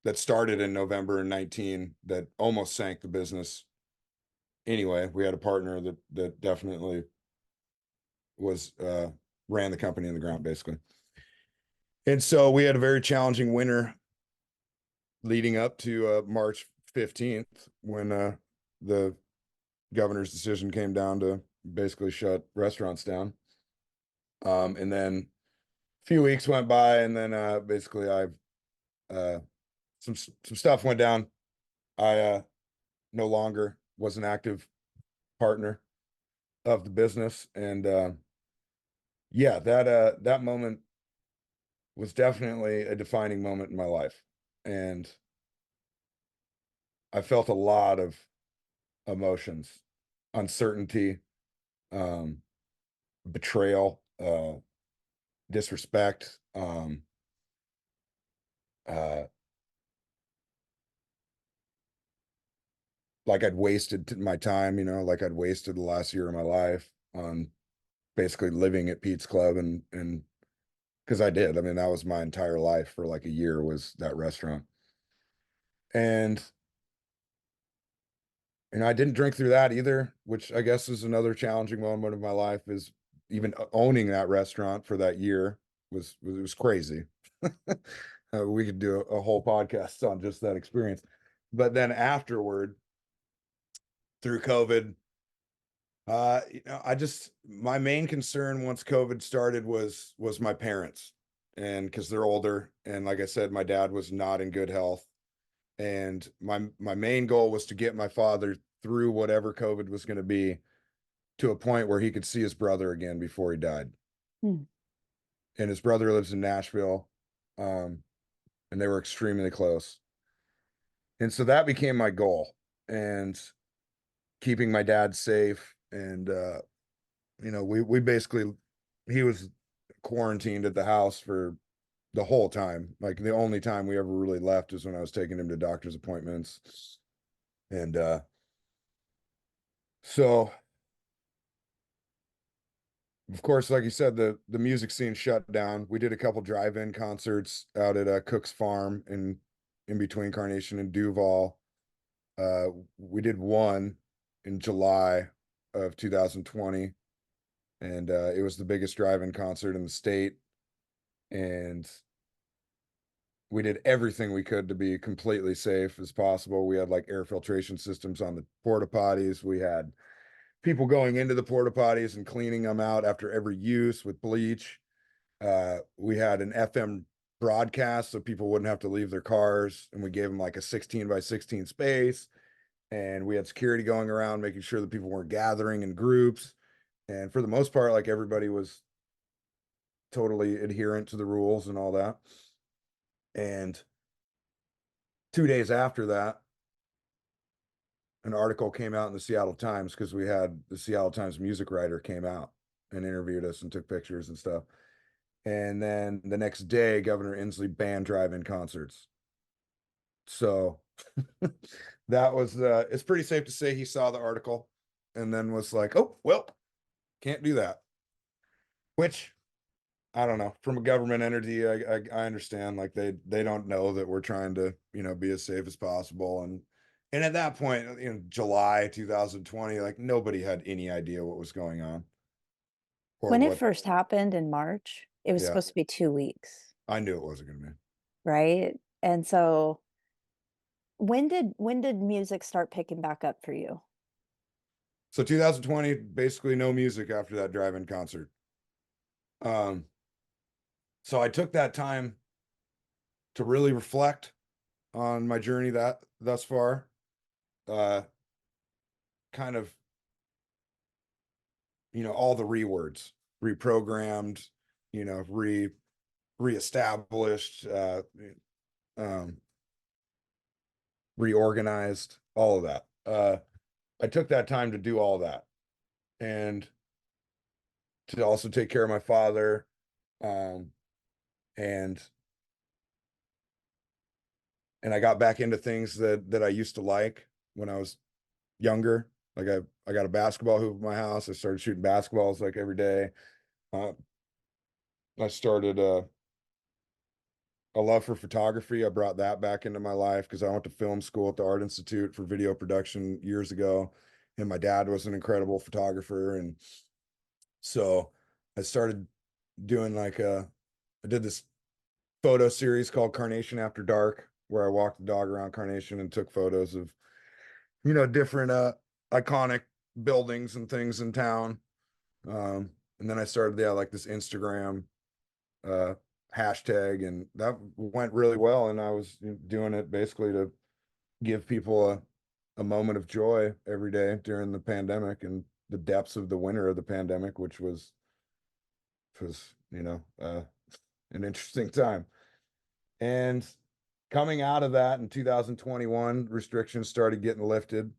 that started in November 19 that almost sank the business. Anyway, we had a partner that definitely was ran the company in the ground basically. And so we had a very challenging winter leading up to March 15th when the governor's decision came down to basically shut restaurants down. And then a few weeks went by and then basically some stuff went down. I no longer was an active partner of the business. And that moment was definitely a defining moment in my life. And I felt a lot of emotions, uncertainty, betrayal, disrespect, like I'd wasted my time, like I'd wasted the last year of my life on basically living at Pete's Club and because I did. That was my entire life for like a year was that restaurant. And I didn't drink through that either, which I guess is another challenging moment of my life is even owning that restaurant for that year was crazy. We could do a whole podcast on just that experience. But then afterward, through COVID, my main concern once COVID started was my parents, and because they're older, and like I said, my dad was not in good health, and my main goal was to get my father through whatever COVID was going to be to a point where he could see his brother again before he died. Hmm. And his brother lives in Nashville, and they were extremely close. And so that became my goal, and keeping my dad safe. And we basically, he was quarantined at the house for the whole time. Like the only time we ever really left is when I was taking him to doctor's appointments. And so of course, like you said, the music scene shut down. We did a couple drive-in concerts out at Cook's Farm in between Carnation and Duval. We did one in July of 2020, and it was the biggest drive-in concert in the state. And we did everything we could to be completely safe as possible. We had like air filtration systems on the porta potties. We had people going into the porta potties and cleaning them out after every use with bleach. We had an FM broadcast so people wouldn't have to leave their cars, and we gave them like a 16 by 16 space, and we had security going around making sure that people weren't gathering in groups. And for the most part, like, everybody was totally adherent to the rules and all that. And 2 days after that, an article came out in the Seattle Times, because we had the Seattle Times music writer came out and interviewed us and took pictures and stuff. And then the next day, Governor Inslee banned drive-in concerts. So that was, it's pretty safe to say he saw the article and then was like, oh, well, can't do that. Which, I don't know, from a government entity, I understand, like, they don't know that we're trying to, be as safe as possible. And at that point, in July 2020, like, nobody had any idea what was going on or When it what. first happened in March, it was Yeah, supposed to be 2 weeks, I knew it wasn't going to be. right? And so when did music start picking back up for you? So 2020, basically no music after that drive-in concert. So I took that time to really reflect on my journey that thus far. Kind of, all the rewords, reprogrammed, reestablished, um, reorganized, all of that. I took that time to do all that, and to also take care of my father, and I got back into things that I used to like when I was younger. Like, I got a basketball hoop in my house. I started shooting basketballs like every day. Uh, I started a love for photography. I brought that back into my life because I went to film school at the Art Institute for video production years ago, and my dad was an incredible photographer. And so I started doing I did this photo series called Carnation After Dark, where I walked the dog around Carnation and took photos of, different iconic buildings and things in town. And then I started, like, this Instagram uh hashtag, and that went really well. And I was doing it basically to give people a moment of joy every day during the pandemic and the depths of the winter of the pandemic, which was an interesting time. And coming out of that in 2021, restrictions started getting lifted.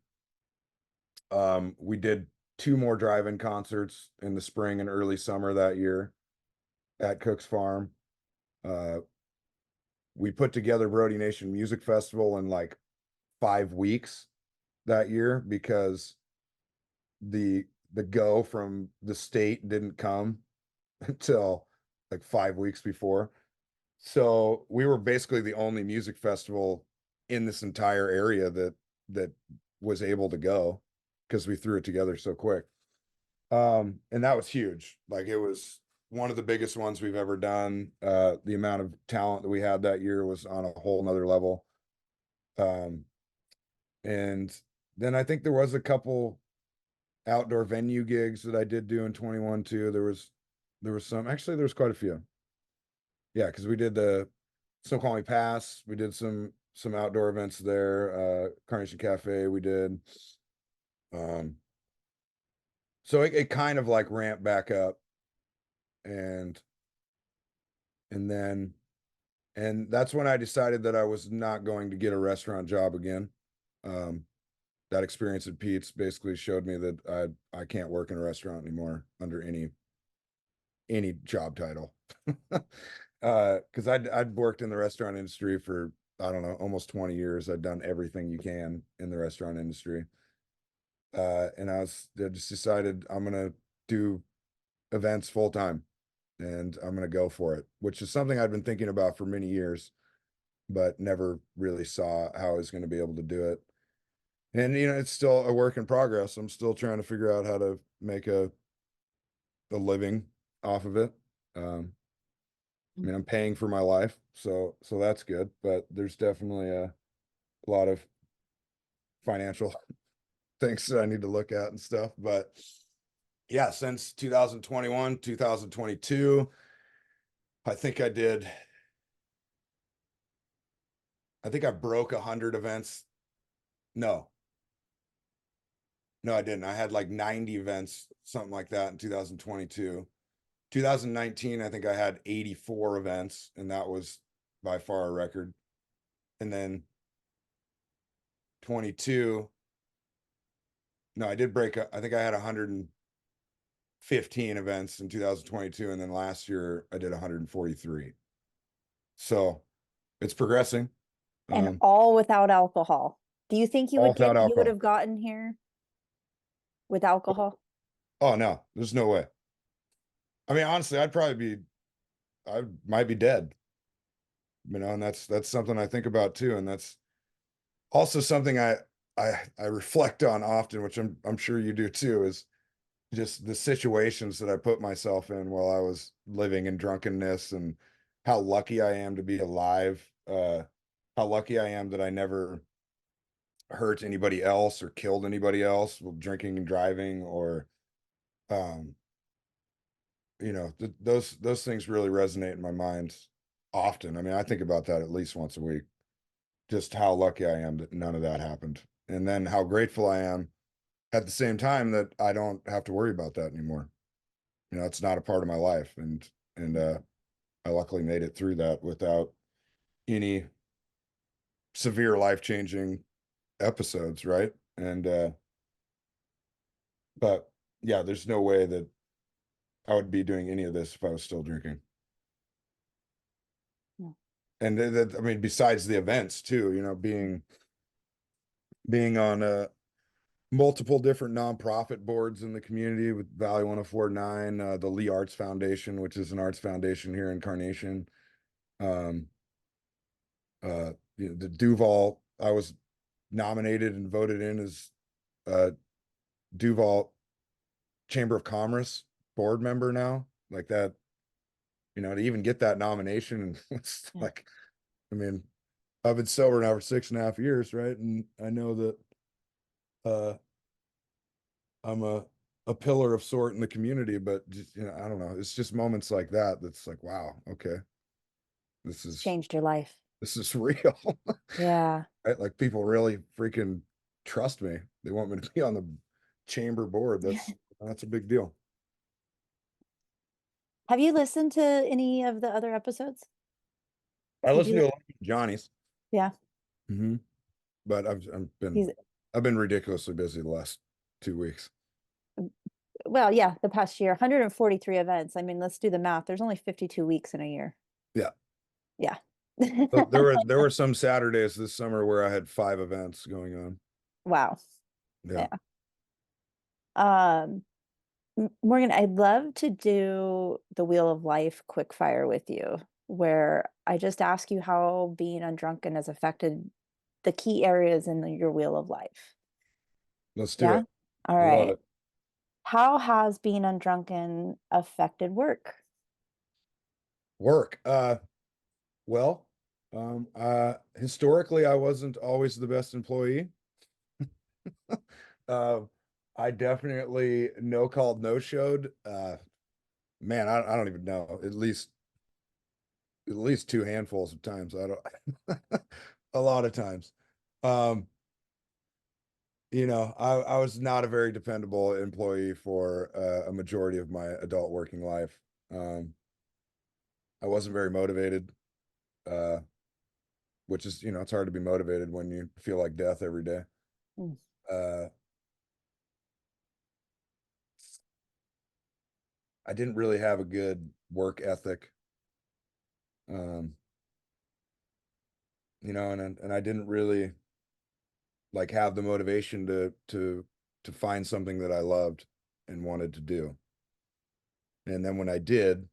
We did 2 more drive-in concerts in the spring and early summer that year at Cook's Farm. We put together Brody Nation Music Festival in like 5 weeks that year, because the go from the state didn't come until like 5 weeks before. So we were basically the only music festival in this entire area that was able to go, because we threw it together so quick. And that was huge. Like, it was one of the biggest ones we've ever done. The amount of talent that we had that year was on a whole nother level. And then I think there was a couple outdoor venue gigs that I did do in 21 too. There was some, actually there was quite a few. Yeah, because we did the Snoqualmie Pass. We did some outdoor events there. Carnation Cafe we did. So it kind of like ramped back up, and then that's when I decided that I was not going to get a restaurant job again. That experience at Pete's basically showed me that I can't work in a restaurant anymore under any job title. Because I'd worked in the restaurant industry for, I don't know, almost 20 years. I'd done everything you can in the restaurant industry. And I just decided I'm gonna do events full time, and I'm gonna go for it, which is something I'd been thinking about for many years, but never really saw how I was going to be able to do it. And it's still a work in progress. I'm still trying to figure out how to make a living off of it. I mean, I'm paying for my life, so that's good, but there's definitely a lot of financial things that I need to look at and stuff. But yeah, since 2021, 2022, I think I did. I think I broke 100 events. No, no, I didn't. I had like 90 events, something like that in 2022. 2019, I think I had 84 events, and that was by far a record. And then 22, no, I did break. I think I had 115 events in 2022, and then last year I did 143. So it's progressing. And all without alcohol. Do you think All without you would alcohol. have gotten here with alcohol? Oh no, there's no way. I mean, honestly, I might be dead. And that's something I think about too, and that's also something I reflect on often, which I'm sure you do too, is just the situations that I put myself in while I was living in drunkenness, and how lucky I am to be alive. How lucky I am that I never hurt anybody else or killed anybody else while drinking and driving, or um those things really resonate in my mind often. I mean, I think about that at least once a week, just how lucky I am that none of that happened, and then how grateful I am at the same time that I don't have to worry about that anymore. It's not a part of my life, and I luckily made it through that without any severe life-changing episodes, right? And but yeah, there's no way that I would be doing any of this if I was still drinking. Yeah. And I mean, besides the events too, being on multiple different nonprofit boards in the community with Valley 1049, the Lee Arts Foundation, which is an arts foundation here in Carnation. Um, the Duval, I was nominated and voted in as Duval Chamber of Commerce board member now. Like that, to even get that nomination, and it's Yeah. like, I mean, I've been sober now for 6.5 years, right? And I know that I'm a pillar of sort in the community, but just, I don't know. It's just moments like that that's like, wow, okay, this It's is changed your life. this is real. Yeah. Right? Like, people really freaking trust me. They want me to be on the chamber board. That's a big deal. Have you listened to any of the other episodes? I Did listen to you? a lot of Johnny's. Yeah. Hmm. But He's I've been ridiculously busy the last 2 weeks. well, yeah, the past year, 143 events. I mean, let's do the math. There's only 52 weeks in a year. Yeah. Yeah. But there were some Saturdays this summer where I had 5 events going on. Wow. Yeah. Yeah. Um, Morgan, I'd love to do the Wheel of Life quick fire with you, where I just ask you how being undrunken has affected the key areas in your Wheel of Life. Let's do Yeah. it. All I love right. it. How has being undrunken affected work? Work. Well, historically, I wasn't always the best employee. Uh, I definitely no called, no showed. Man, I don't even know. At least two handfuls of times. I don't a lot of times. Um, I was not a very dependable employee for a majority of my adult working life. Um, I wasn't very motivated, uh, which is, it's hard to be motivated when you feel like death every day. Mm. Uh, I didn't really have a good work ethic. Um, and I didn't really like have the motivation to find something that I loved and wanted to do. And then when I did,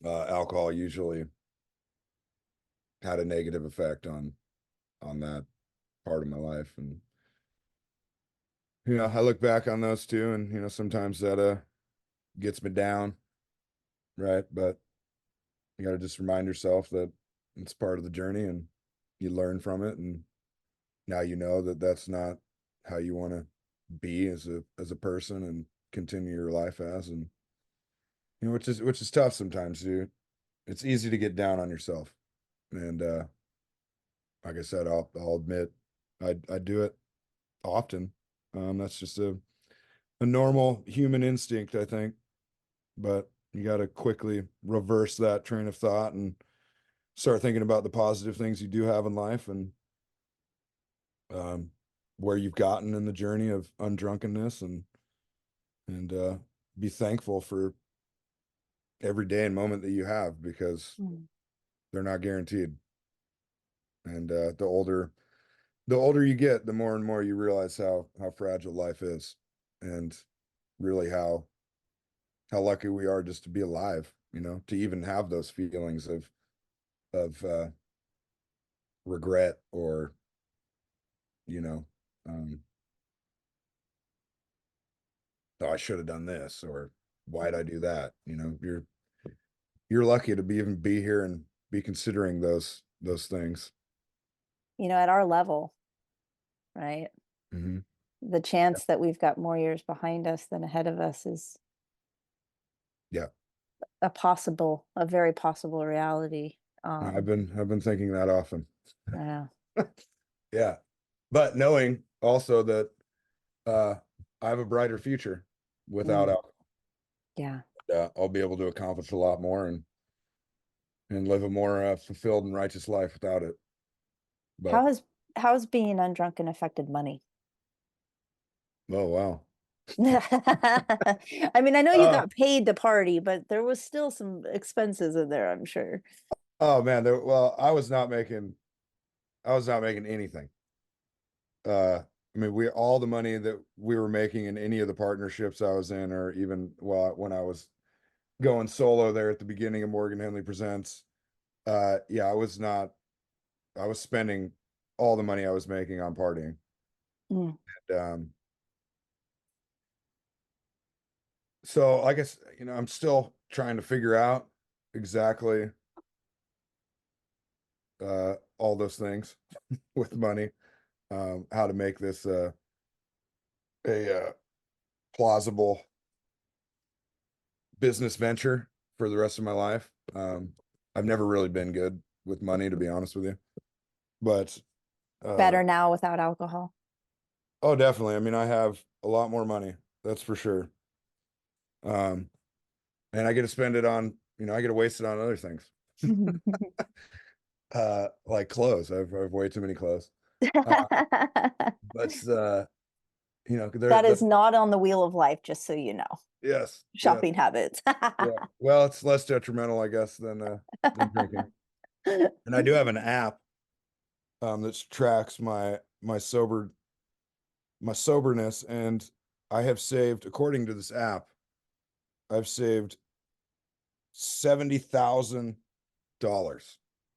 alcohol usually had a negative effect on that part of my life. And I look back on those two, and sometimes that gets me down, right? But you got to just remind yourself that it's part of the journey, and you learn from it, and now you know that that's not how you want to be as a person and continue your life as. And which is tough sometimes, dude. it's easy to get down on yourself. And like I said, I'll admit I do it often. That's just a normal human instinct, I think. But you got to quickly reverse that train of thought and start thinking about the positive things you do have in life, and where you've gotten in the journey of undrunkenness, and be thankful for every day and moment that you have, because they're not guaranteed. And the older you get, the more and more you realize how fragile life is, and really how lucky we are just to be alive, to even have those feelings of regret, or you know um oh, I should have done this, or why'd I do that. You're lucky to even be here and be considering those things. At our level, right? Hmm. The chance that we've got more years behind us than ahead of us is Yeah. a very possible reality. I've been thinking that often. Yeah. Yeah, but knowing also that I have a brighter future without Mm, alcohol. yeah. I'll be able to accomplish a lot more, and live a more fulfilled and righteous life without it. How But has being undrunken affected money? oh wow. I mean, I know you Uh, got paid to party, but there was still some expenses in there, I'm sure. oh man, well, I was not making anything. I mean, all the money that we were making in any of the partnerships I was in, or even when I was going solo there at the beginning of Morgan Henley Presents, yeah, I was spending all the money I was making on partying. Mm, And, so I guess, I'm still trying to figure out exactly all those things with money, how to make this a plausible business venture for the rest of my life. I've never really been good with money, to be honest with you. But better now without alcohol. oh, definitely. I mean, I have a lot more money, that's for sure. Um, and I get to spend it on, I get to waste it on other things. Like clothes. I've way too many clothes. Uh, but That is not on the wheel of life, just so you know. yes, yes, Shopping habits. yeah. Well, it's less detrimental, I guess, than drinking. And I do have an app that tracks my soberness, and I have saved, according to this app, I've saved $70,000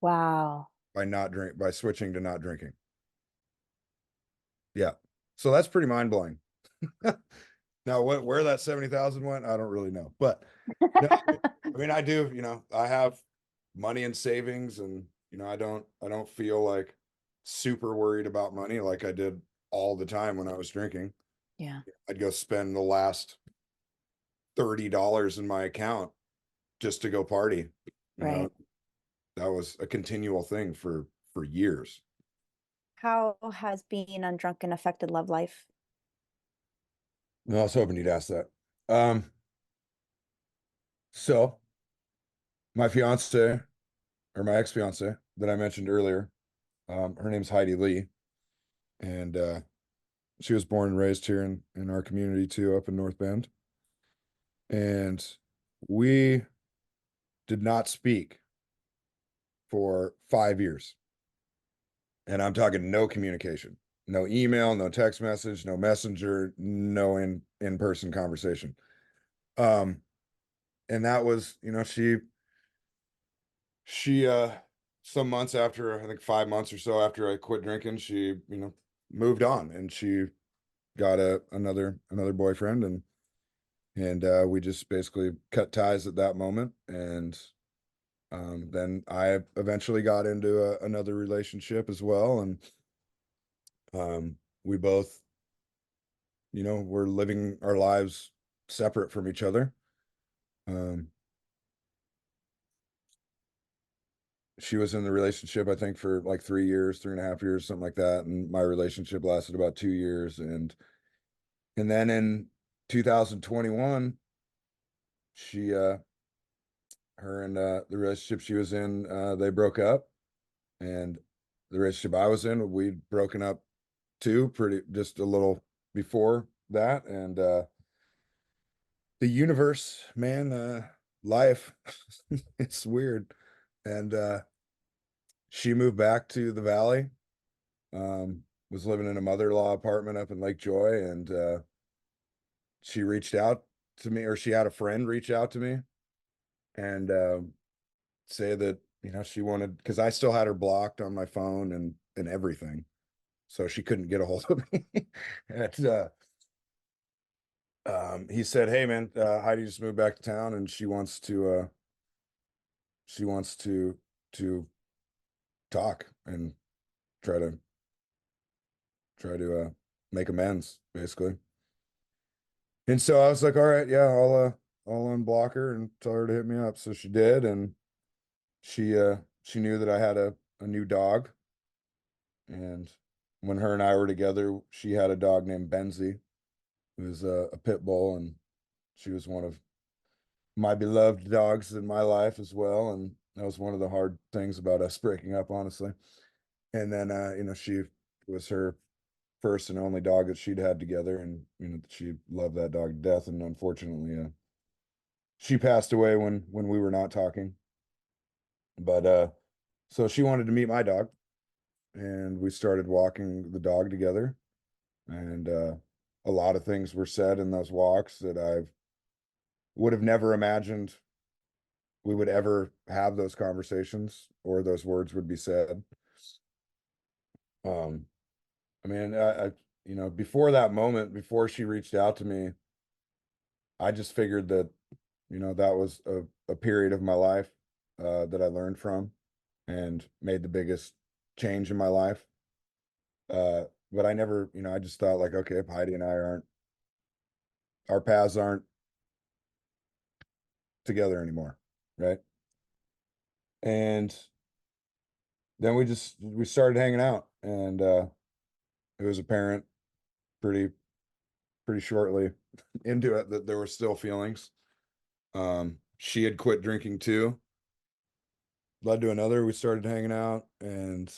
Wow. by switching to not drinking. Yeah. So that's pretty mind blowing. Now, where that 70,000 went, I don't really know. But no, I mean, I do, I have money in savings, and I don't feel like super worried about money like I did all the time when I was drinking. Yeah. I'd go spend the last $30 in my account just to go party. You Right. know, that was a continual thing for years. How has being undrunken affected love life? No, I was hoping you'd ask that. So my fiance, or my ex-fiance that I mentioned earlier, her name's Heidi Lee, and she was born and raised here in our community too, up in North Bend. And we did not speak for 5 years. And I'm talking no communication, no email, no text message, no messenger, no in-person conversation. Um, and that was, she some months after, I think 5 months or so after I quit drinking, she, moved on, and she got another boyfriend, and we just basically cut ties at that moment. And then I eventually got into another relationship as well, and we both, were living our lives separate from each other. Um, she was in the relationship, I think, for like 3 years, 3.5 years, something like that. And my relationship lasted about 2 years. And then in 2021, she her and the relationship she was in, they broke up. And the relationship I was in, we'd broken up too, pretty just a little before that. And the universe, man, life, it's weird. And she moved back to the valley. Was living in a mother-in-law apartment up in Lake Joy, and she reached out to me, or she had a friend reach out to me and say that, she wanted, because I still had her blocked on my phone and everything, so she couldn't get a hold of me. And he said, "Hey man, Heidi just moved back to town, and she wants to talk and try to make amends, basically." And so I was like, "All right, yeah, I'll unblock her and tell her to hit me up." So she did, and she knew that I had a new dog. And when her and I were together, she had a dog named Benzie, who was a pit bull, and she was one of my beloved dogs in my life as well. And that was one of the hard things about us breaking up, honestly. And then she was her first and only dog that she'd had together, and she loved that dog to death. And unfortunately, she passed away when we were not talking. But so she wanted to meet my dog, and we started walking the dog together. And a lot of things were said in those walks that I would have never imagined we would ever have those conversations, or those words would be said. Um, I mean, before that moment, before she reached out to me, I just figured that, that was a period of my life that I learned from and made the biggest change in my life. But I never, I just thought like, okay, if Heidi and I our paths aren't together anymore, right? And then we started hanging out, and it was apparent pretty pretty shortly into it that there were still feelings. She had quit drinking too. Led to another. We started hanging out, and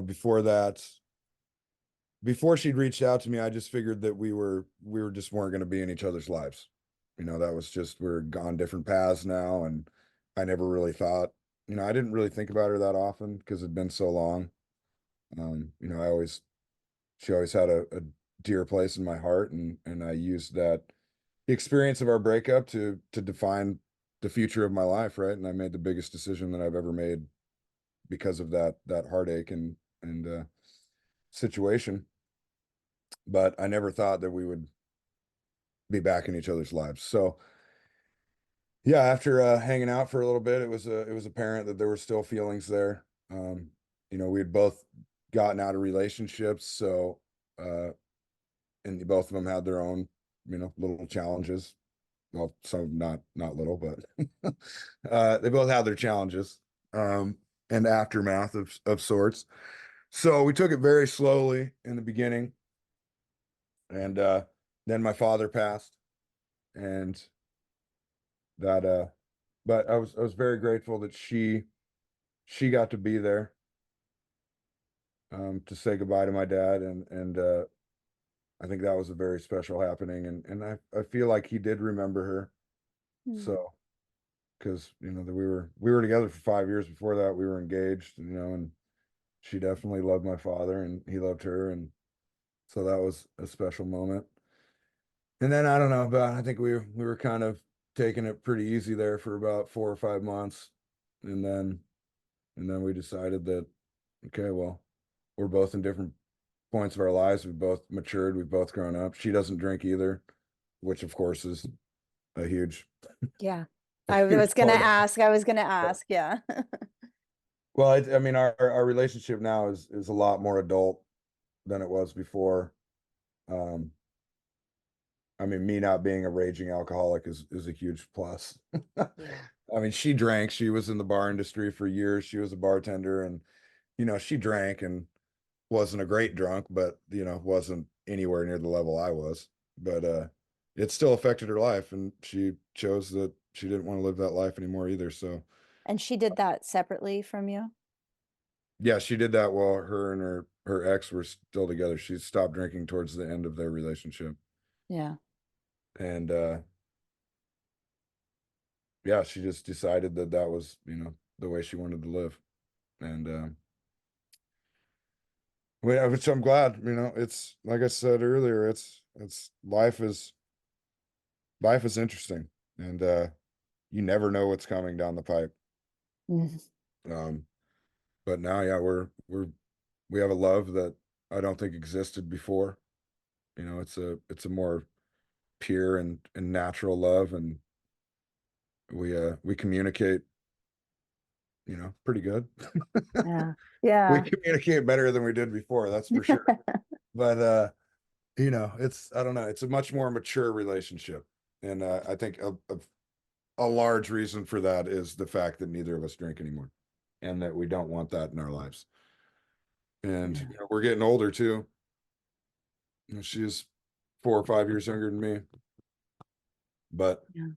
before that, before she'd reached out to me, I just figured that we were just weren't going to be in each other's lives. That was just, we're gone different paths now. And I never really thought, I didn't really think about her that often because it'd been so long. She always had a dear place in my heart, and I used that the experience of our breakup to define the future of my life, right? And I made the biggest decision that I've ever made because of that heartache and situation. But I never thought that we would be back in each other's lives. So yeah, after hanging out for a little bit, it was apparent that there were still feelings there. We had both gotten out of relationships, so and both of them had their own, little challenges. Well, some not little, but they both had their challenges, and aftermath of sorts. So we took it very slowly in the beginning, and then my father passed, and that but I was very grateful that she got to be there to say goodbye to my dad, and I think that was a very special happening, and I feel like he did remember her. Mm. So, because that we were together for 5 years before that. We were engaged, and she definitely loved my father, and he loved her, and so that was a special moment. And then I don't know, but I think we were kind of taking it pretty easy there for about 4 or 5 months, and then we decided that, okay, well, we're both in different points of our lives. We've both matured. We've both grown up. She doesn't drink either, which of course is a huge, Yeah. a I was huge gonna part of it. ask. I was gonna ask. Yeah. Well, I mean, our relationship now is a lot more adult than it was before. Um, I mean, me not being a raging alcoholic is a huge plus. Yeah. I mean, she drank. She was in the bar industry for years. She was a bartender, and she drank and wasn't a great drunk, but wasn't anywhere near the level I was. But it still affected her life, and she chose that she didn't want to live that life anymore either. So And she did that separately from you? yeah, she did that while her and her ex were still together. She stopped drinking towards the end of their relationship. Yeah. And yeah, she just decided that that was, the way she wanted to live. And which I'm glad, it's like I said earlier, it's life is interesting, and you never know what's coming down the pipe. Mhm. Um, but now, yeah, we have a love that I don't think existed before. It's a more pure and natural love, and we communicate, pretty good. Yeah. We Yeah. communicate better than we did before, that's for sure. But it's I don't know, it's a much more mature relationship. And I think a large reason for that is the fact that neither of us drink anymore, and that we don't want that in our lives. And Yeah. we're getting older too. She's 4 or 5 years younger than me, but Yeah.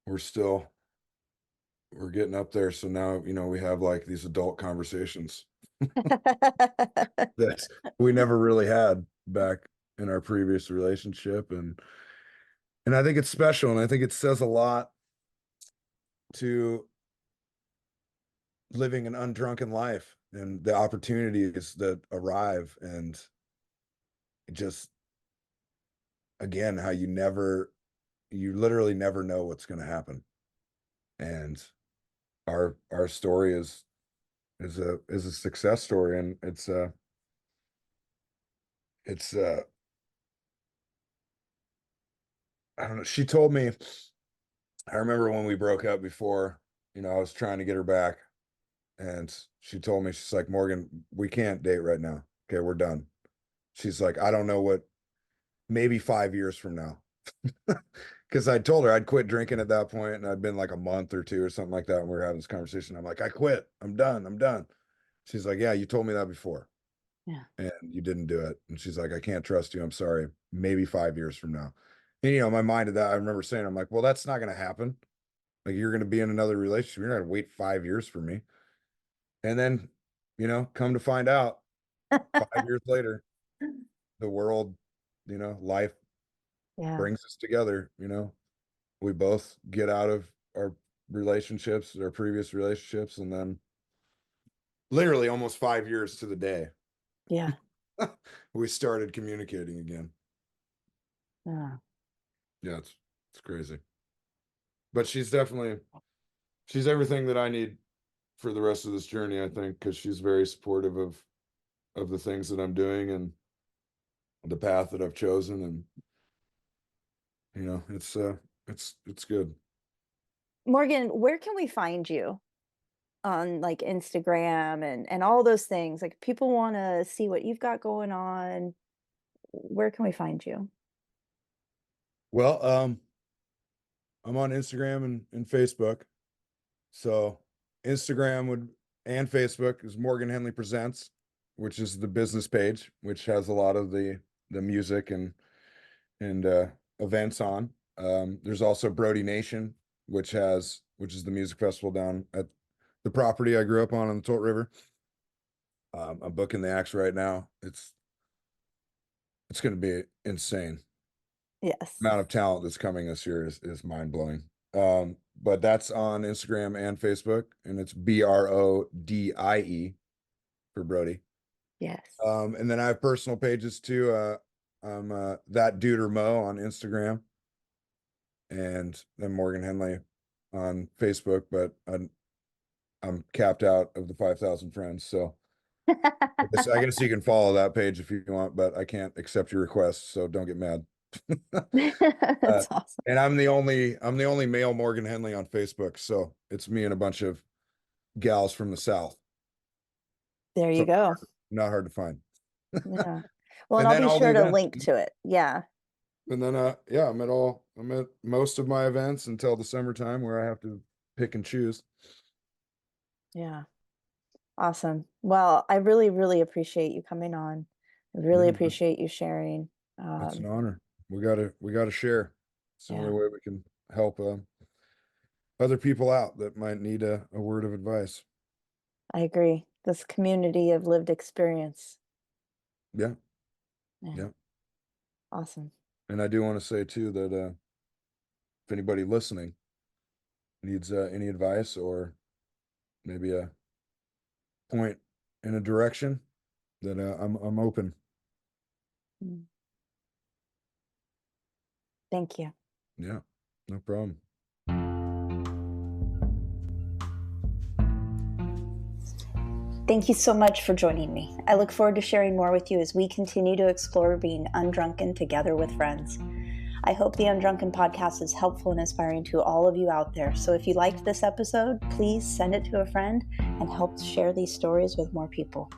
we're getting up there. So now, we have like these adult conversations that we never really had back in our previous relationship. And I think it's special, and I think it says a lot to living an undrunken life and the opportunities that arrive, and just again how you literally never know what's going to happen. And our story is a success story, and it's I don't know, she told me, I remember when we broke up before, I was trying to get her back, and she told me, she's like, Morgan, we can't date right now. Okay, we're done. She's like, I don't know what, maybe 5 years from now. Because I told her I'd quit drinking at that point, and I'd been like a month or two or something like that. And we were having this conversation. I'm like, I quit. I'm done. I'm done. She's like, yeah, you told me that before, Yeah. and you didn't do it. And she's like, I can't trust you. I'm sorry. Maybe 5 years from now. And my mind of that, I remember saying, I'm like, well, that's not going to happen. Like, you're going to be in another relationship. You're not going to wait 5 years for me. And then, come to find out, 5 years later, the world, life Yeah. brings us together. We both get out of our relationships, our previous relationships, and then literally almost 5 years to the day, Yeah. we started communicating again. Yeah. Yeah, it's crazy. But she's everything that I need for the rest of this journey, I think, because she's very supportive of the things that I'm doing and the path that I've chosen. And it's good. Morgan, where can we find you on like Instagram and all those things? Like, people want to see what you've got going on. Where can we find you? Well, I'm on Instagram and Facebook. So Instagram and Facebook is Morgan Henley Presents, which is the business page, which has a lot of the music and events on. There's also Brody Nation, which is the music festival down at the property I grew up on the Tolt River. I'm booking the acts right now. It's going to be insane. Yes. Amount of talent that's coming this year is mind blowing. But that's on Instagram and Facebook, and it's BRODIE for Brody. Yes. And then I have personal pages too. I'm that dude or Mo on Instagram, and then Morgan Henley on Facebook. But I'm capped out of the 5,000 friends, so I guess you can follow that page if you want, but I can't accept your requests, so don't get mad. Uh, That's awesome. and I'm the only male Morgan Henley on Facebook, so it's me and a bunch of gals from the South. There you So go. not hard to find. Yeah. Well, and And I'll then be all the sure to events. link to it. Yeah. And then, yeah, I'm at most of my events until the summertime where I have to pick and choose. Yeah. Awesome. Well, I really, really appreciate you coming on. I really Yeah, appreciate you sharing. it's an honor. We gotta share. It's the only Yeah, way we can help other people out that might need a word of advice. I agree. This community of lived experience. Yeah, Yeah, yeah. awesome. And I do want to say too that if anybody listening needs any advice or maybe a point in a direction, that I'm open. Mm. Thank you. Yeah, no problem. Thank you so much for joining me. I look forward to sharing more with you as we continue to explore being undrunken together with friends. I hope the Undrunken Podcast is helpful and inspiring to all of you out there. So if you liked this episode, please send it to a friend and help share these stories with more people.